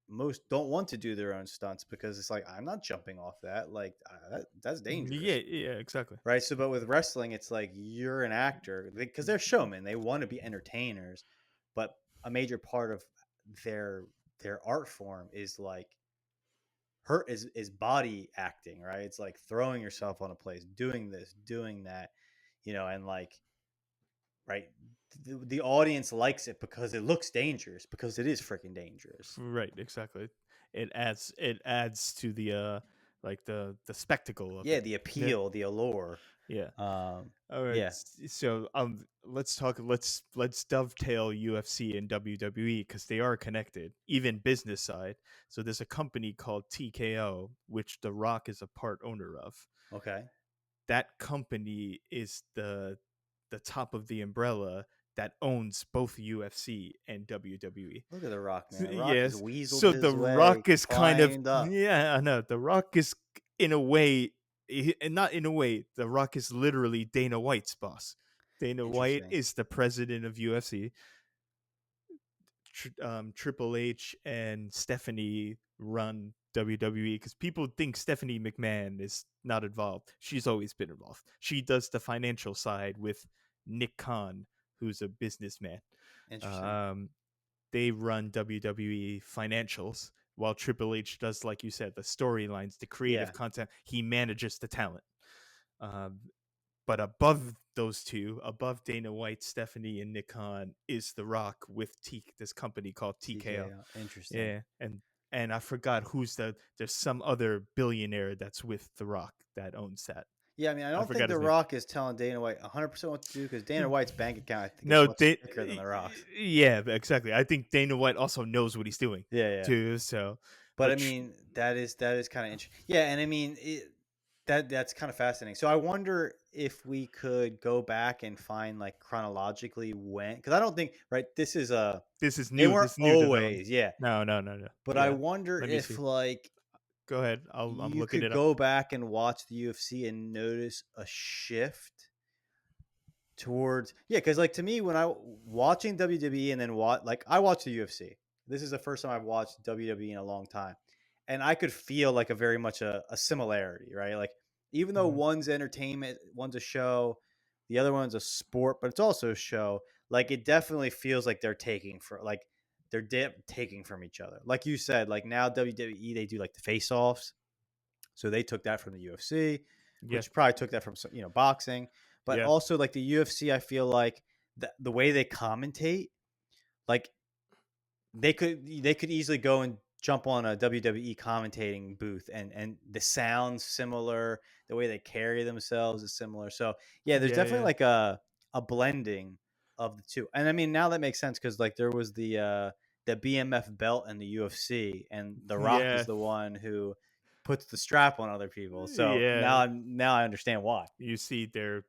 most don't want to do their own stunts because it's like I'm not jumping off that. Like that's yeah, dangerous, yeah, exactly. right? So, but with wrestling, it's like you're an actor because they're showmen. They want to be entertainers, but a major part of their their art form is like hurt is body acting, right? It's like throwing yourself on a place, doing this, doing that, and like right, the audience likes it because it looks dangerous, because it is freaking dangerous. Right, exactly. It adds to the like the spectacle of Yeah, it. the Yeah, appeal, the allure. yeah. Um, All right. yeah. So let's talk. Let's dovetail UFC and WWE because they are connected, even business side. So there's a company called TKO, which The Rock is a part owner of. Okay. That company is the top of the umbrella that owns both UFC and WWE. Look at The Rock, man. The Rock has Yes. weaseled So The his way, Rock is kind of, climbed up. yeah, I know. The Rock is in a way, and not in a way, The Rock is literally Dana White's boss. Dana White Interesting. is the president of UFC. Triple H and Stephanie run WWE because people think Stephanie McMahon is not involved. She's always been involved. She does the financial side with Nick Khan, who's a businessman. Interesting. Um, they run WWE financials while Triple H does, like you said, the storylines, the creative Yeah. content. He manages the talent. Um, but above those two, above Dana White, Stephanie, and Nick Khan, is The Rock with this company called TKO. TKO. Interesting. Yeah, and I forgot who's there's some other billionaire that's with The Rock that owns that. Yeah, I mean, I I don't think forgot The his name. Rock is telling Dana White 100% what to do because Dana White's bank account, I think, is No, much thicker than The Rock's. yeah, exactly. I think Dana White also knows what he's doing Yeah, yeah. too. So, But I but mean, that is kind of interesting. Yeah, and I mean, that's kind of fascinating. So I wonder if we could go back and find like chronologically when, because I don't think this is this is they new. weren't This new development. always, yeah. No. But I Yeah, wonder let me if see. like Go ahead. I'm you looking could it up. go back and watch the UFC and notice a shift towards, yeah, because like to me when I watching WWE and then I watch the UFC. This is the first time I've watched WWE in a long time, and I could feel like a very much a similarity, right? Like even though Mhm. one's entertainment, one's a show, the other one's a sport, but it's also a show. Like it definitely feels like they're taking for like taking from each other. Like you said, like now WWE they do like the face offs, so they took that from the UFC, Yeah, which probably took that from boxing, but yeah, also like the UFC. I feel like the way they commentate, like they could easily go and jump on a WWE commentating booth, and the sounds similar, the way they carry themselves is similar. So yeah, there's definitely yeah. like a blending of the two, and I mean now that makes sense because like there was the BMF belt in the UFC, and The Rock Yeah, is the one who puts the strap on other people. So yeah. now I understand why. You see, they're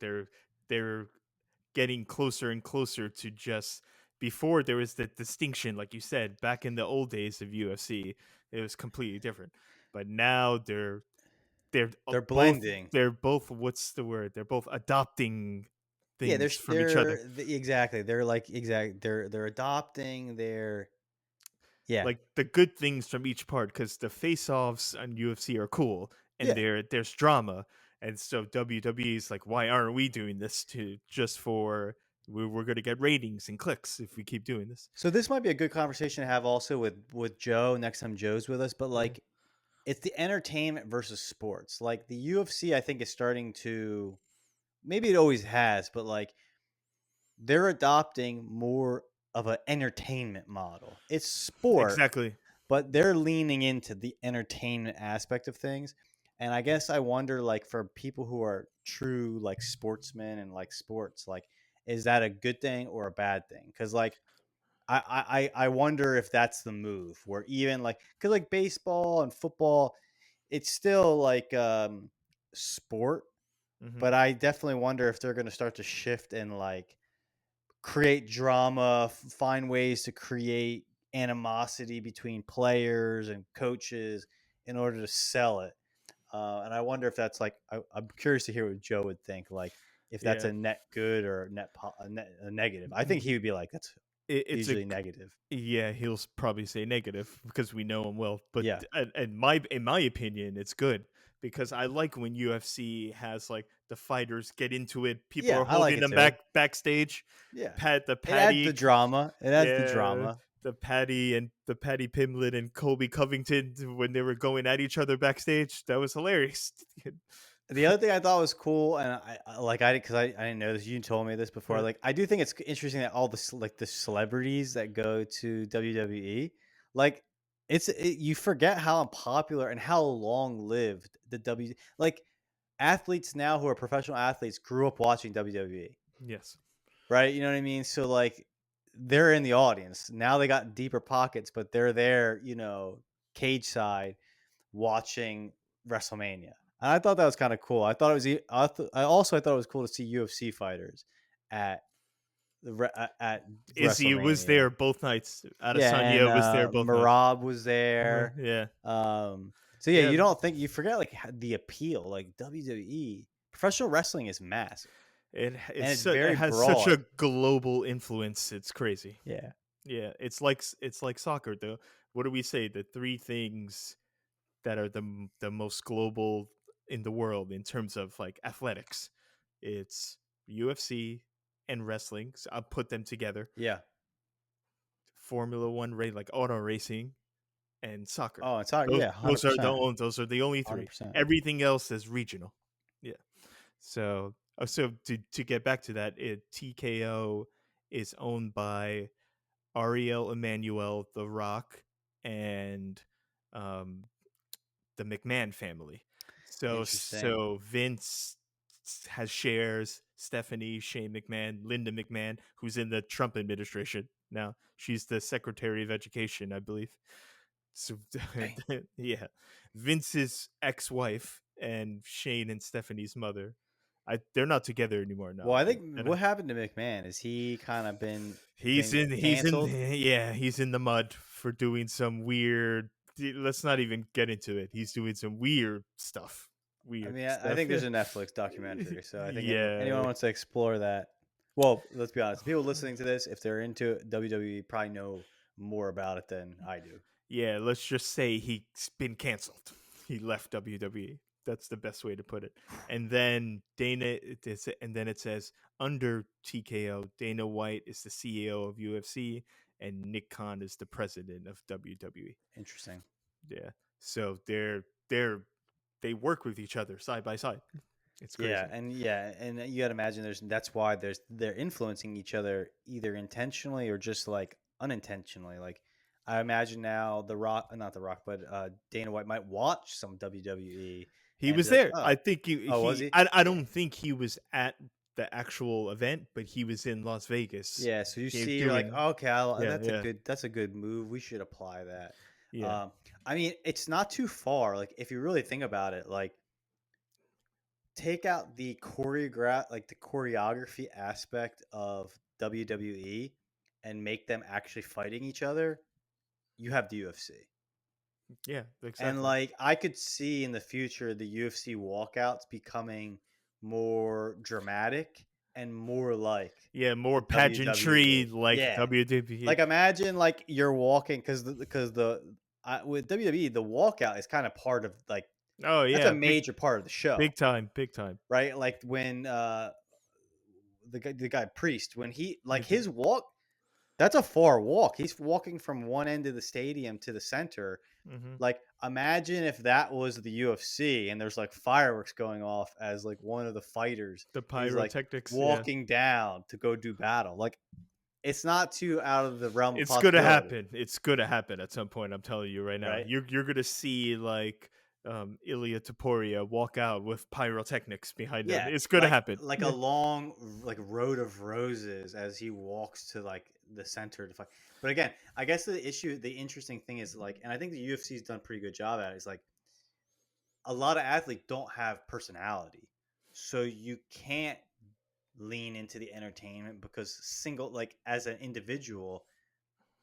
getting closer and closer to just. Before there was the distinction, like you said, back in the old days of UFC, it was completely different. But now they're They're both blending. they're both what's the word? They're both adopting Yeah, things from each other. exactly. They're like they're adopting their yeah. Like the good things from each part because the face-offs on UFC are cool and Yeah. there's drama, and so WWE is like, why aren't we doing this to just for we're going to get ratings and clicks if we keep doing this. So this might be a good conversation to have also with Joe next time Joe's with us, but Mhm. like it's the entertainment versus sports. Like the UFC I think is starting to, maybe it always has, but like they're adopting more of an entertainment model. It's sport, Exactly. but they're leaning into the entertainment aspect of things. And I guess I wonder, like, for people who are true like sportsmen and like sports, like, is that a good thing or a bad thing? Because like I wonder if that's the move where even like because like baseball and football, it's still like sport, Hmm. but I definitely wonder if they're going to start to shift and like create drama, find ways to create animosity between players and coaches in order to sell it. And I wonder if that's like I'm curious to hear what Joe would think. Like if that's Yeah. a net good or a negative. I think he would be like that's It's a usually negative. yeah, he'll probably say negative because we know him well. But Yeah, in my opinion, it's good because I like when UFC has like the fighters get into it. People yeah, are I like holding it them too. backstage. Yeah, Pat the it adds the Patty, drama. It adds the yeah, drama. the Patty Pimlet and Colby Covington when they were going at each other backstage. That was hilarious. The other thing I thought was cool, and I didn't know this. You told me this before. Right. Like I do think it's interesting that all the the celebrities that go to WWE, like you forget how unpopular and how long lived the like athletes now who are professional athletes grew up watching WWE, Yes. right? You know what I mean? So like they're in the audience. Now they got deeper pockets, but they're there, cage side watching WrestleMania. And I thought that was kind of cool. I thought it was I thought it was cool to see UFC fighters at at Izzy was WrestleMania. there both nights. Yeah, and Adesanya was there both nights. Marab was there. Yeah. So yeah, Yeah. you forget like the appeal. Like WWE, professional wrestling is massive and it's It very has such broad. a global influence. It's crazy. Yeah, Yeah, it's like soccer though. What do we say? The three things that are the most global in the world in terms of like athletics. It's UFC and wrestling. So I'll put them together. yeah. Formula One, like auto racing, and soccer. Oh, it's hard. Yeah, Those are the only hundred three. percent. Everything else is regional. Yeah. So to get back to that, TKO is owned by Ariel Emanuel, The Rock, and um, the McMahon family. Interesting. So Vince has shares. Stephanie, Shane McMahon, Linda McMahon, who's in the Trump administration now. She's the Secretary of Education, I believe. So Dang. yeah, Vince's ex-wife and Shane and Stephanie's mother. They're not together anymore now. Well, I think what happened to McMahon is he kind of been canceled. He's in the mud for doing some weird. Let's not even get into it. He's doing some weird stuff. I Weird mean, I stuff. think there's a Netflix documentary, so I think anyone Yeah, wants to explore that. Well, let's be honest. People listening to this, if they're into WWE, probably know more about it than I do. yeah. Let's just say he's been canceled. He left WWE. That's the best way to put it. And then and then it says under TKO, Dana White is the CEO of UFC, and Nick Khan is the president of WWE. Interesting. Yeah. So they work with each other side by side. It's crazy. Yeah, and you got to imagine that's why they're influencing each other either intentionally or just like unintentionally. Like I imagine now not the Rock, but Dana White might watch some WWE He and was be like, there. oh, I think was he? I Yeah. don't think he was at the actual event, but he was in Las Vegas. Yeah, so you see, you're like, Doing oh, okay, yeah, yeah, that's a good move. We should apply that. yeah. I mean, it's not too far. Like if you really think about it, like take out the choreography aspect of WWE and make them actually fighting each other, you have the UFC. Yeah, And exactly. like I could see in the future the UFC walkouts becoming more dramatic and more like Yeah, more the pageantry WWE. like Yeah. WWE. Like imagine like you're walking because with WWE the walkout is kind of part of like Oh that's a yeah, major part of the show, big time, big time. right? Like when the guy Priest when he like Mhm, his walk, that's a far walk. He's walking from one end of the stadium to the center. mhm. Like imagine if that was the UFC and there's like fireworks going off as like one of the fighters The is like pyrotechnics, yeah. walking down to go do battle. Like it's not too out of the realm of It's gonna possibility, happen. It's gonna happen at some point. I'm telling you right now. right? You're gonna see like Ilya Taporia walk out with pyrotechnics behind him. Yeah, It's gonna happen. like a Yeah. long like road of roses as he walks to like the center to fight. But again, I guess the interesting thing is like, and I think the UFC's done a pretty good job at it. Is like a lot of athletes don't have personality, so you can't lean into the entertainment because like as an individual,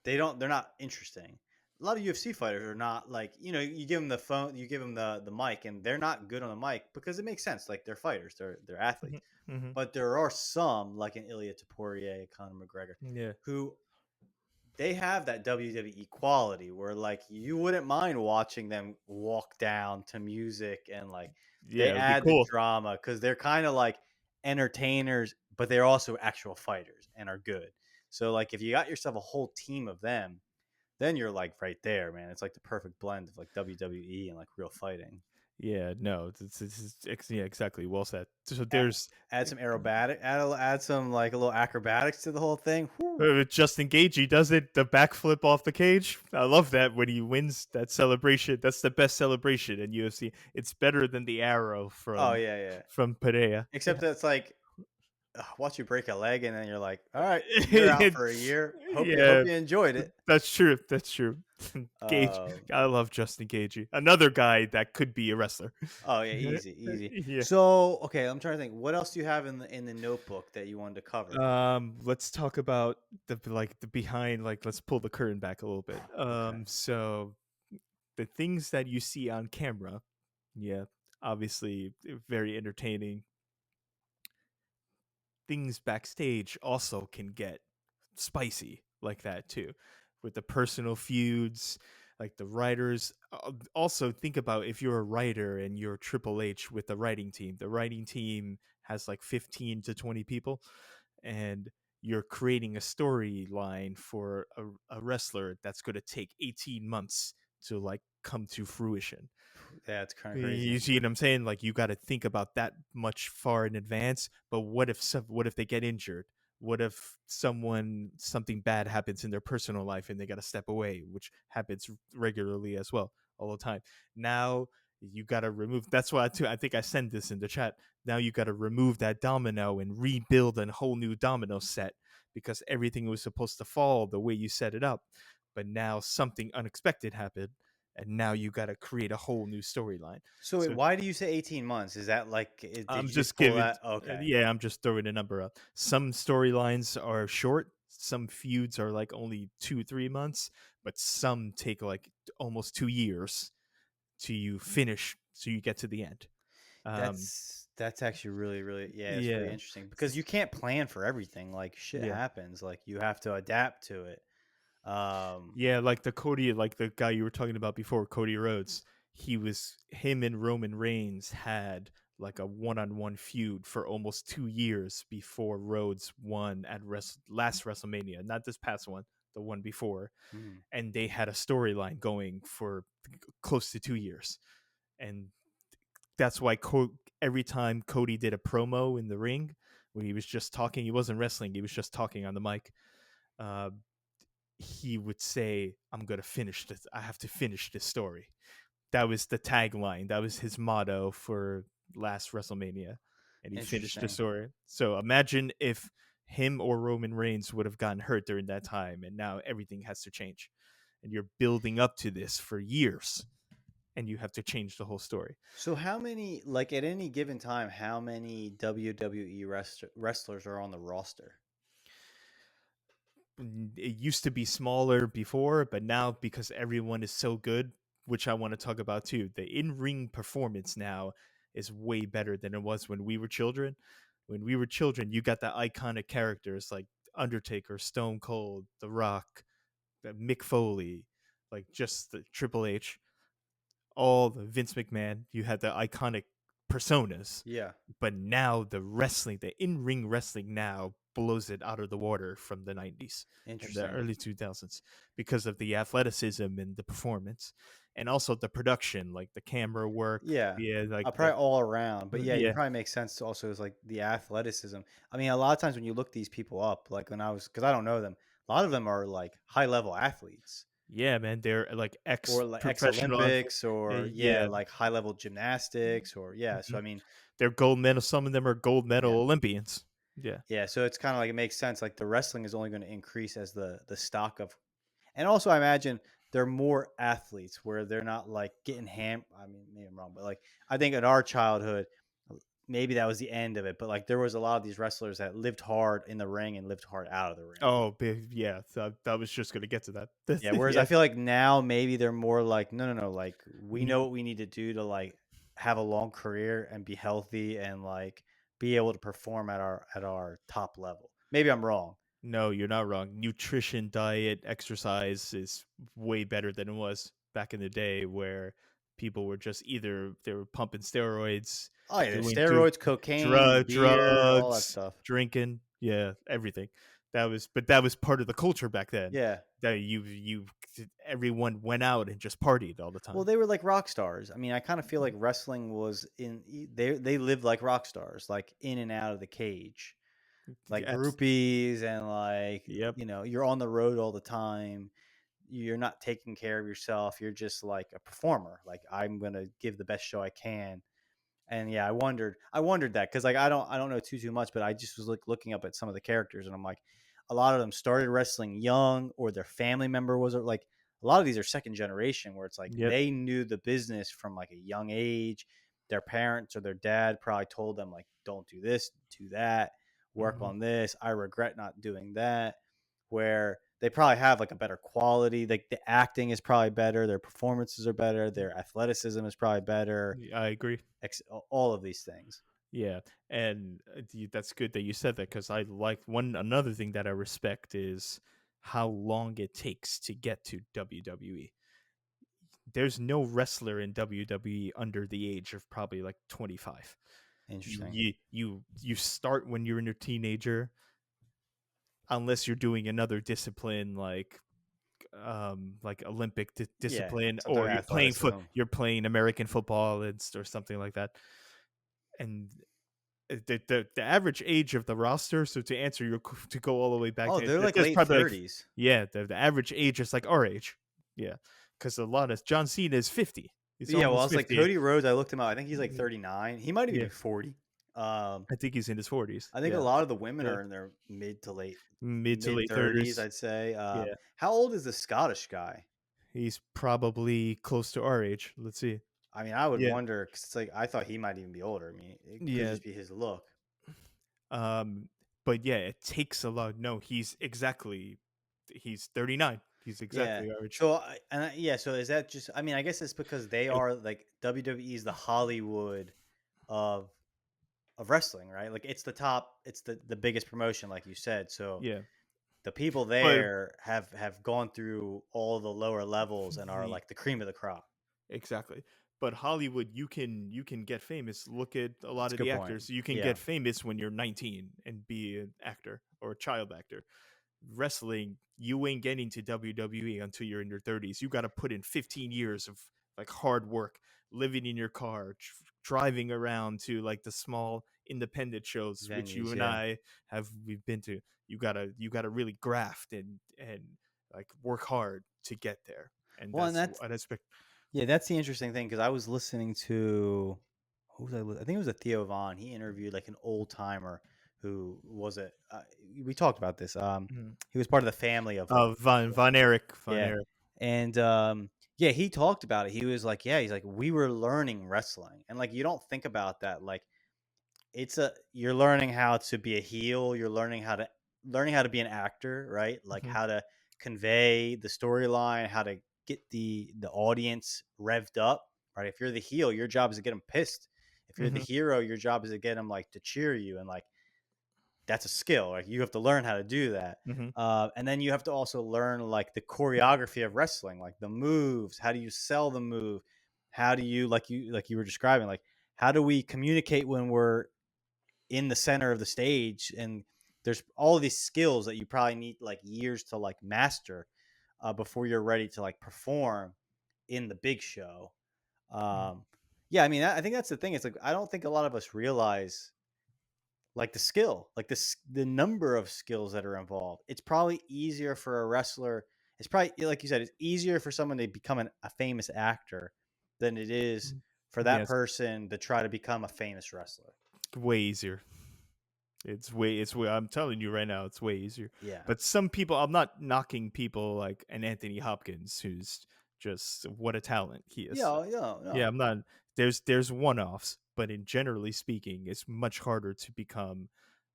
they're not interesting. A lot of UFC fighters are not like, you give them the phone, you give them the mic, and they're not good on the mic because it makes sense. Like they're fighters, they're athletes. Mhm, mhm. But there are some like an Ilya Taporia, Conor McGregor, Yeah. who they have that WWE quality where like you wouldn't mind watching them walk down to music and like Yeah, they it would be add the cool. drama because they're kind of like entertainers, but they're also actual fighters and are good. So like if you got yourself a whole team of them, then you're like right there, man. It's like the perfect blend of like WWE and like real fighting. Yeah, no, yeah, exactly. Well said. So Add, there's add some add some like a little acrobatics to the whole thing. Whew. Justin Gagey does it, the backflip off the cage. I love that when he wins that celebration. That's the best celebration in UFC. It's better than the arrow Oh yeah, yeah. from Pereira. Except that it's like watch you break a leg and then you're like, all right, you're out Yeah, for a year. Hope yeah, you enjoyed it. that's true. That's true. Gage, Um, I love Justin Gagey. Another guy that could be a wrestler. oh yeah, easy, easy. Yeah. So okay, I'm trying to think. What else do you have in the notebook that you wanted to cover? Let's talk about the behind. Like, let's pull the curtain back a little bit. Okay. So the things that you see on camera, yeah, obviously very entertaining. Things backstage also can get spicy like that too, with the personal feuds, like the writers. Also, think about if you're a writer and you're Triple H with the writing team. The writing team has like 15 to 20 people, and you're creating a storyline for a wrestler that's going to take 18 months to like come to fruition. Yeah, it's kind of You crazy. see what I'm saying? Like, you got to think about that much far in advance. But what if they get injured? What if something bad happens in their personal life and they got to step away, which happens regularly as well, all the time. Now you got to remove. That's why I think I sent this in the chat. Now you got to remove that domino and rebuild a whole new domino set because everything was supposed to fall the way you set it up. But now something unexpected happened, and now you got to create a whole new storyline. So wait, So why do you say 18 months? Is that like did I'm you just just pull giving, that? Okay. yeah, I'm just throwing a number up. Some storylines are short, some feuds are like only 2 3 months, but some take like almost 2 years to you finish, so you get to the end. Um, That's actually really yeah, it's really yeah, interesting because you can't plan for everything. Like shit yeah. happens. Like you have to adapt to it. Um Yeah, like the guy you were talking about before, Cody Rhodes. Him and Roman Reigns had like a one-on-one feud for almost 2 years before Rhodes won at last WrestleMania, not this past one, the one before, hmm. and they had a storyline going for close to 2 years, and that's why every time Cody did a promo in the ring, when he was just talking, he wasn't wrestling, he was just talking on the mic. Uh, he would say, "I'm gonna finish this. I have to finish this story." That was the tagline. That was his motto for last WrestleMania, and he finished the Interesting. story. So imagine if him or Roman Reigns would have gotten hurt during that time, and now everything has to change, and you're building up to this for years, and you have to change the whole story. So how many like at any given time how many WWE wrestlers are on the roster? It used to be smaller before, but now because everyone is so good, which I want to talk about too, the in-ring performance now is way better than it was when we were children. When we were children, you got the iconic characters like Undertaker, Stone Cold, The Rock, Mick Foley, like just the Triple H, all the Vince McMahon. You had the iconic personas, Yeah. but now the in-ring wrestling now blows it out of the water from the 90s and the Interesting. early 2000s because of the athleticism and the performance, and also the production, like the camera work. Yeah. Yeah, like Probably all around. But yeah, you yeah, probably make sense to also is like the athleticism. I mean, a lot of times when you look these people up, like when I was because I don't know them, a lot of them are like high level athletes. yeah, man, they're like Or like ex ex-professional Olympics or yeah, yeah, like high level gymnastics or yeah. So mhm. I mean, They're gold medal. Some of them are gold medal yeah. Olympians. Yeah. Yeah, so it's kind of like it makes sense. Like the wrestling is only going to increase as the stock of, and also I imagine they're more athletes where they're not like getting ham. I mean, maybe I'm wrong, but like I think in our childhood, maybe that was the end of it. But like there was a lot of these wrestlers that lived hard in the ring and lived hard out of the ring. Oh, yeah. So I was just gonna get to that. Yeah, whereas I Yeah. feel like now maybe they're more like no, like we know what we need to do to like have a long career and be healthy and like be able to perform at our top level. Maybe I'm wrong. No, you're not wrong. Nutrition, diet, exercise is way better than it was back in the day, where people were just either they were pumping steroids, Oh yeah, doing steroids, cocaine, beer, all that drugs, stuff. drinking, yeah, everything. that was part of the culture back then. Yeah. That everyone went out and just partied all the Well, time. they were like rock stars. I mean, I kind of feel like wrestling was they lived like rock stars, like in and out of the cage, like Abs- groupies and like, Yep. you're on the road all the time. You're not taking care of yourself. You're just like a performer. Like, I'm going to give the best show I can. And yeah, I wondered that because like I don't know too much, but I just was looking up at some of the characters, and I'm like, a lot of them started wrestling young, or their family member was like, a lot of these are second generation, where it's like Yep. they knew the business from like a young age. Their parents or their dad probably told them like, don't do this, do that, work Mhm. on this. I regret not doing that. Where they probably have like a better quality, like the acting is probably better, their performances are better, their athleticism is probably better, I agree. all of these things. Yeah, and that's good that you said that because I like another thing that I respect is how long it takes to get to WWE. There's no wrestler in WWE under the age of probably like 25. Interesting. You start when you're in a teenager, unless you're doing another discipline like Olympic Yeah, discipline, some type or of athleticism. you're playing American football or something like that. And the average age of the roster. So to answer to go all the way back Oh, to it, they're like there's late probably like 30s. yeah, the average age is like our age. Yeah, because a lot of John Cena is 50. He's Yeah, well, I almost was like 50. Cody Rhodes. I looked him up. I think he's like Mm, 39. He might even Yeah, be 40. I think he's in his 40s. I think a Yeah, lot of the women yeah, are in their mid to mid late 30s, 30s. I'd say. Yeah, How old is the Scottish guy? he's probably close to our age. Let's see. I mean, I would Yeah, wonder because it's like I thought he might even be older. I mean, it could yeah. just be his look. Um, but yeah, it takes a lot. No, he's 39. He's Yeah. exactly our age. So yeah. So is that just? I mean, I guess it's because they It- are like WWE is the Hollywood of wrestling, right? Like it's the top, it's the biggest promotion, like you said. So yeah, the people but there have gone through all the lower levels and are the like the cream of the crop. exactly. But Hollywood, you can get famous. Look at a lot That's a of good the point. actors. You can Yeah, get famous when you're 19 and be an actor or a child actor. Wrestling, you ain't getting to WWE until you're in your 30s. You got to put in 15 years of like hard work, living in your car, driving around to like the small independent shows which you venues. and Yeah. we've been to. You got to really graft and like work hard to get there. And Well, and that's that's what I expect. yeah, that's the interesting thing because I was listening to who was I think it was a Theo Vaughn. He interviewed like an old timer who was a we talked about this. He was part of the family of like Von yeah, Erich. and yeah, he talked about it. He was like, yeah, he's like, we were learning wrestling, and like you don't think about that. Like you're learning how to be a heel. You're learning how to be an actor, right? Like Mhm, how to convey the storyline, how to get the audience revved up, right? If you're the heel, your job is to get them pissed. If you're the mhm, hero, your job is to get them like to cheer you, and like that's a skill. Like you have to learn how to do that. mhm, And then you have to also learn like the choreography of wrestling, like the moves. How do you sell the move? How do you like you were describing, like how do we communicate when we're in the center of the stage? And there's all of these skills that you probably need like years to like master before you're ready to like perform in the big show. mhm, Um, yeah, I mean, I think that's the thing. It's like I don't think a lot of us realize like the skill, like the number of skills that are involved. It's probably easier for a wrestler. It's probably like you said, it's easier for someone to become a famous actor than it is mhm. for that Yes, person to try to become a famous wrestler. way easier. It's way. I'm telling you right now, it's way easier. Yeah. But some people, I'm not knocking people like an Anthony Hopkins, who's just what a talent he is. Yeah, yeah, Yeah, no. I'm not. There's one offs, but in generally speaking, it's much harder to become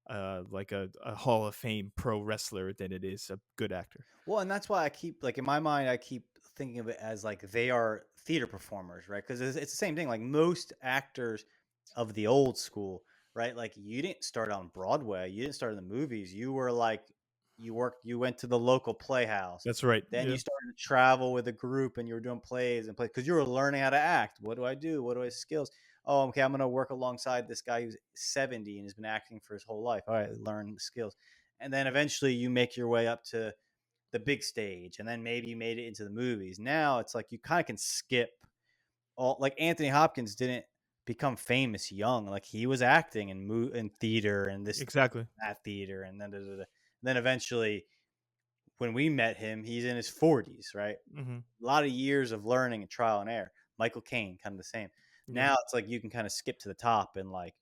like a Hall of Fame pro wrestler than it is a good actor. Well, and that's why I keep like in my mind, I keep thinking of it as like they are theater performers, right? Because it's the same thing. Like most actors of the old school, right? Like you didn't start on Broadway, you didn't start in the movies. You were like you went to the local playhouse. That's right. Then Yeah. you started to travel with a group, and you were doing plays because you were learning how to act. What do I do? What do I skills? Oh, okay, I'm gonna work alongside this guy who's 70 and has been acting for his whole life. All right, learn the skills. and then eventually you make your way up to the big stage, and then maybe you made it into the movies. Now it's like you kind of can skip all. Like Anthony Hopkins didn't become famous young. Like he was acting in theater and this Exactly. that theater, and then then eventually when we met him, he's in his 40s, right? Hmm. A lot of years of learning and trial and error. Michael Caine, kind of the same. Yep. Now it's like you can kind of skip to the top and like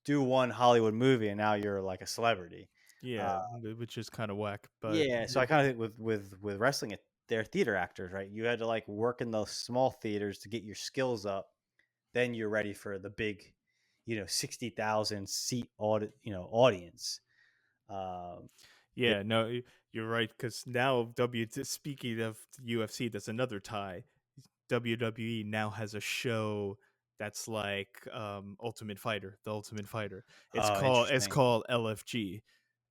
do one Hollywood movie, and now you're like a celebrity. Yeah, Uh, which is kind of whack, but yeah, so I kind of think with wrestling, they're theater actors, right? You had to like work in those small theaters to get your skills up. Then you're ready for the big, 60,000 seat audience. Um, yeah, no, you're right. Because now speaking of UFC, that's another tie. WWE now has a show that's like Ultimate Fighter, the Ultimate Fighter. It's Interesting. called LFG,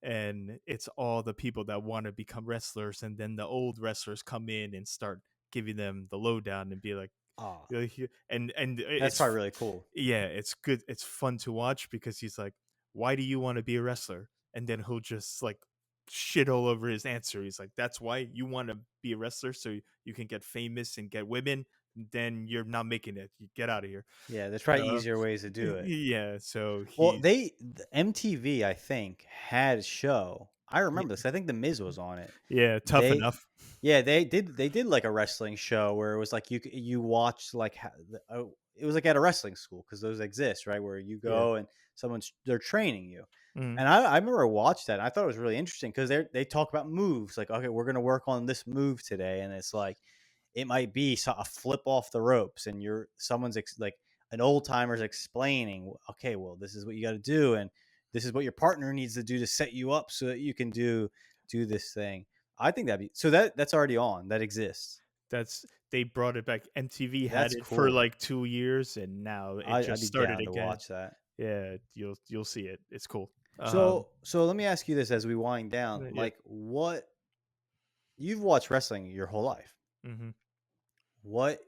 and it's all the people that want to become wrestlers, and then the old wrestlers come in and start giving them the lowdown and be like, Oh, and that's it's probably really cool. yeah, it's good. It's fun to watch because he's like, "Why do you want to be a wrestler?" And then he'll just like shit all over his answer. He's like, "That's why you want to be a wrestler, so you can get famous and get women. Then you're not making it. You get out of here." Yeah, there's probably Uh, easier ways to do it. yeah. So Well, he, the MTV, I think, had a show. I remember this. I think The Miz was on it. yeah, tough They, enough. yeah, they did like a wrestling show where it was like you watched like it was like at a wrestling school because those exist, right? Where you Yeah. go and they're training you. Mm. And I remember I watched that. And I thought it was really interesting because they talk about moves. Like, okay, we're gonna work on this move today, and it's like it might be a flip off the ropes, and someone's like an old timer's explaining, okay, well, this is what you got to do, and this is what your partner needs to do to set you up so that you can do this thing. I think that'd be so that's already on. That exists. That's they brought it back. MTV had That's it for cool. like 2 years, and now it I'd just be started down to again. watch that. Yeah, you'll see it. It's cool. So let me ask you this as we wind down. Yeah. Like, what you've watched wrestling your whole life? Mm-hmm. What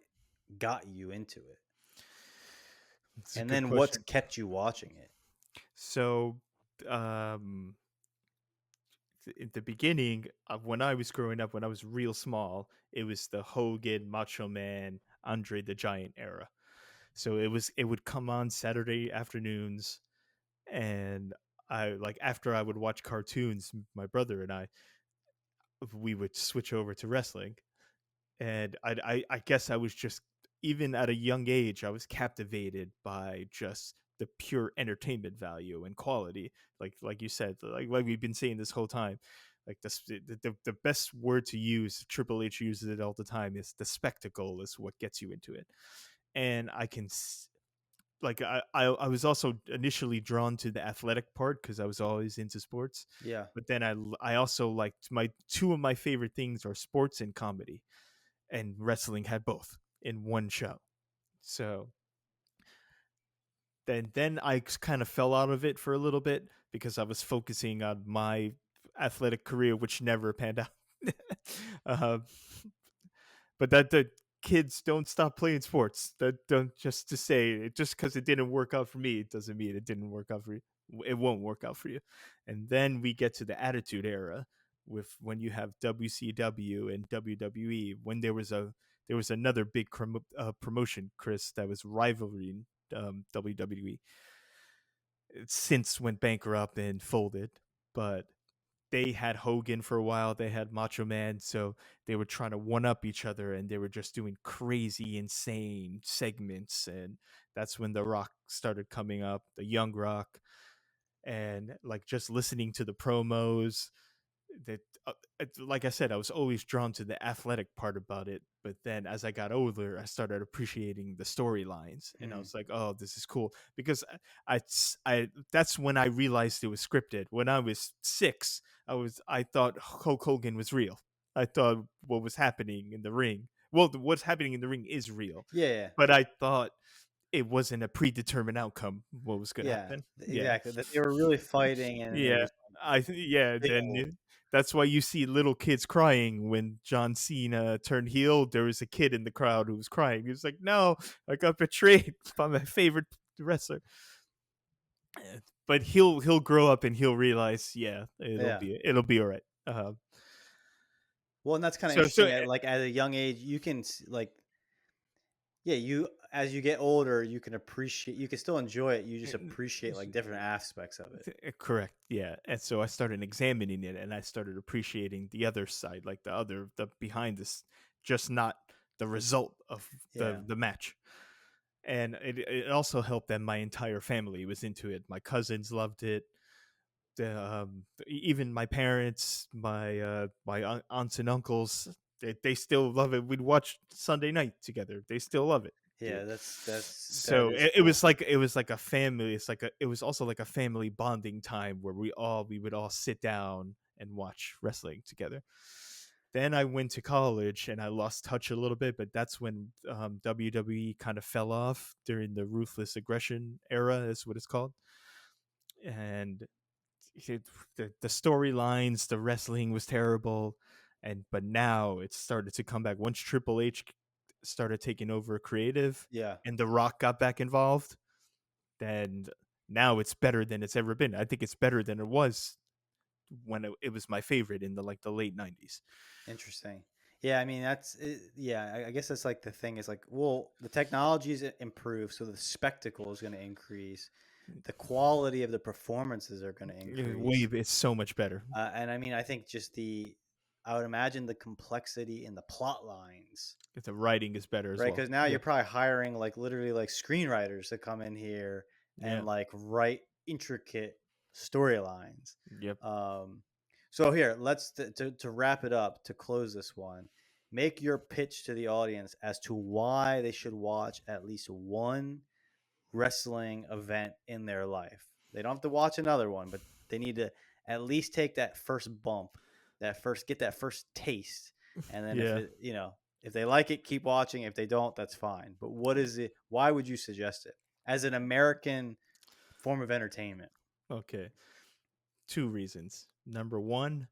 got you into it? It's a And good then what's question. kept you watching it? So, in the beginning of when I was growing up, when I was real small, it was the Hogan, Macho Man, Andre the Giant era. So it would come on Saturday afternoons, and I like after I would watch cartoons, my brother and we would switch over to wrestling, and I guess I was just even at a young age I was captivated by just the pure entertainment value and quality, like you said, like we've been saying this whole time, like the best word to use, Triple H uses it all the time, is the spectacle is what gets you into it. And like I was also initially drawn to the athletic part because I was always into sports, Yeah. but then I also liked my two of my favorite things are sports and comedy, and wrestling had both in one show. So then I kind of fell out of it for a little bit because I was focusing on my athletic career, which never panned out. uh, but that the kids don't stop playing sports. That don't just to say it just because it didn't work out for me, it doesn't mean it didn't work out for you. It won't work out for you. And then we get to the Attitude Era with when you have WCW and WWE. When there was another big promotion, Chris, that was rivaling WWE. It since went bankrupt and folded, but they had Hogan for a while, they had Macho Man, so they were trying to one up each other, and they were just doing crazy, insane segments. And that's when The Rock started coming up, the Young Rock, and like just listening to the promos. That like I said, I was always drawn to the athletic part about it, but then as I got older I started appreciating the storylines, and I Mm. was like, oh, this is cool. Because I that's when I realized it was scripted. When I was 6, I thought Hulk Hogan was real. I thought what was happening in the ring, well, what's happening in the ring is real, Yeah. but I thought it wasn't a predetermined outcome what was going to Yeah. happen. Yeah. Exactly. That they were really fighting, and it Yeah, was yeah. real. That's why you see little kids crying when John Cena turned heel. There was a kid in the crowd who was crying. He was like, "No, I got betrayed by my favorite wrestler." but he'll grow up and he'll realize, yeah, Yeah. it'll be all right. Well, and that's kind of So interesting. Like at a young age, you can like, yeah, you as you get older, you can appreciate. You can still enjoy it. You just appreciate like different aspects of it. correct, yeah. And so I started examining it, and I started appreciating the other side, like the behind this, just not the result of Yeah. the match. And it also helped that my entire family was into it. My cousins loved it. Even my parents, my aunts and uncles, they still love it. We'd watch Sunday night together. They still love it. Yeah, that So is it cool. was like a family. It was also like a family bonding time where we would all sit down and watch wrestling together. Then I went to college and I lost touch a little bit, but that's when WWE kind of fell off during the ruthless aggression era, is what it's called. And it, the storylines, the wrestling was terrible, but now it started to come back once Triple H started taking over creative, Yeah. and The Rock got back involved. Then now it's better than it's ever been. I think it's better than it was when it was my favorite in the late '90s. Interesting. Yeah, I mean yeah. I guess that's like the thing is like, well, the technology's improved, so the spectacle is going to increase. The quality of the performances are going to increase. It's so much better. And I mean, I think I would imagine the complexity in the plot lines, The writing is better as right? well. Because now Yeah, you're probably hiring like literally like screenwriters to come in here yeah, and like write intricate storylines. yep. Um, so here, let's to wrap it up to close this one. Make your pitch to the audience as to why they should watch at least one wrestling event in their life. They don't have to watch another one, but they need to at least take that first bump, get that first taste, and then Yeah. if they like it, keep watching. If they don't, that's fine. But what is it? Why would you suggest it as an American form of entertainment? Okay. Two reasons. Number one,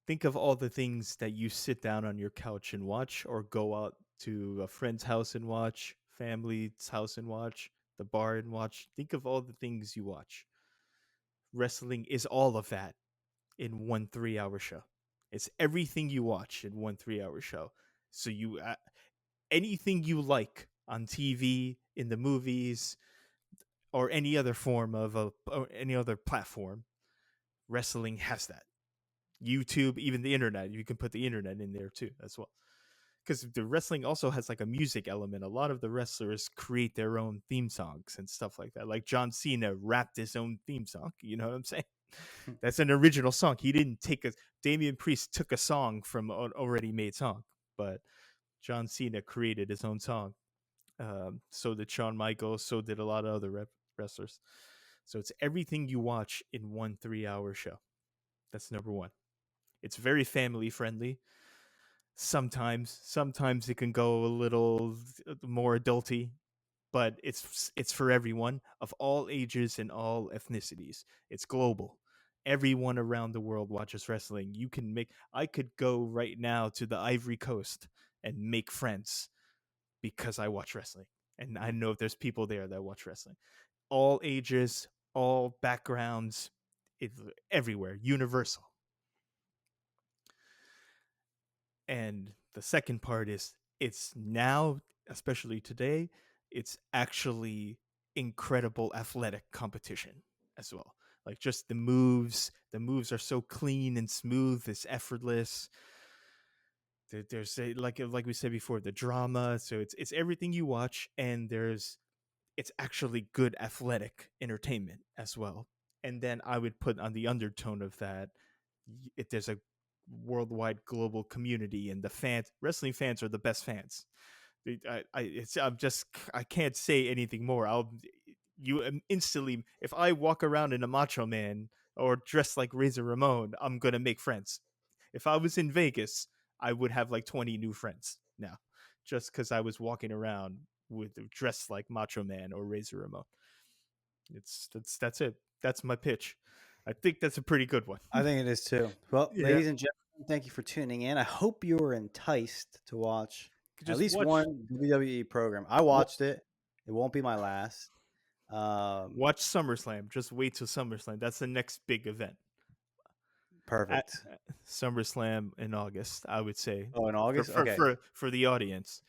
think of all the things that you sit down on your couch and watch, or go out to a friend's house and watch, family's house and watch, the bar and watch. Think of all the things you watch. Wrestling is all of that in one 3 hour show. It's everything you watch in one 3 hour show. So anything you like on TV, in the movies, or any other form or any other platform, wrestling has that. YouTube, even the internet, you can put the internet in there too as well. Because the wrestling also has like a music element. A lot of the wrestlers create their own theme songs and stuff like that. Like John Cena rapped his own theme song. You know what I'm saying? That's an original song. He didn't take a Damian Priest took a song from an already made song, but John Cena created his own song. So did Shawn Michaels. So did a lot of other wrestlers. So it's everything you watch in one 3 hour show. That's number one. It's very family friendly. Sometimes it can go a little more adulty, but it's for everyone of all ages and all ethnicities. It's global. Everyone around the world watches wrestling. I could go right now to the Ivory Coast and make friends because I watch wrestling. And I know there's people there that watch wrestling. All ages, all backgrounds, everywhere, universal. And the second part is, it's now, especially today, it's actually incredible athletic competition as well. Like, just the moves are so clean and smooth, it's effortless. There's like we said before, the drama. So it's everything you watch, and it's actually good athletic entertainment as well. And then I would put on the undertone of that, if there's a worldwide global community, and the wrestling fans are the best fans. I can't say anything more. Instantly, if I walk around in a Macho Man or dressed like Razor Ramon, I'm gonna make friends. If I was in Vegas, I would have like 20 new friends now, just because I was walking around with dressed like Macho Man or Razor Ramon. That's it. That's my pitch. I think that's a pretty good one. I think it is too. Well, Yeah, ladies and gentlemen, thank you for tuning in. I hope you were enticed to watch at just least watch. one WWE program. I What? watched it. It won't be my last. Watch SummerSlam. Just wait till SummerSlam. That's the next big event. Perfect. SummerSlam in August, I would say. Oh, in August? Okay. For the audience,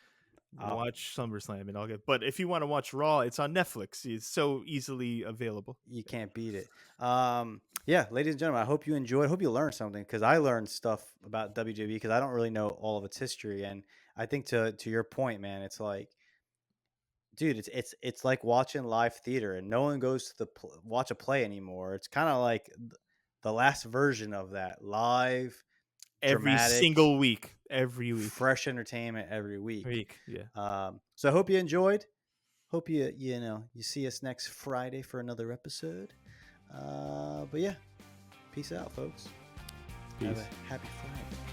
Oh. watch SummerSlam in August. But if you want to watch Raw, it's on Netflix. It's so easily available. You can't beat it. Yeah, ladies and gentlemen, I hope you enjoyed. I hope you learned something, because I learned stuff about WWE because I don't really know all of its history. And I think to your point, man, it's like, dude, it's like watching live theater, and no one goes to watch a play anymore. It's kind of like the last version of that, live, Every dramatic, single week, every week, fresh entertainment every week. Yeah. So I hope you enjoyed. Hope you see us next Friday for another episode. But yeah, peace out, folks. Peace. Have a happy Friday.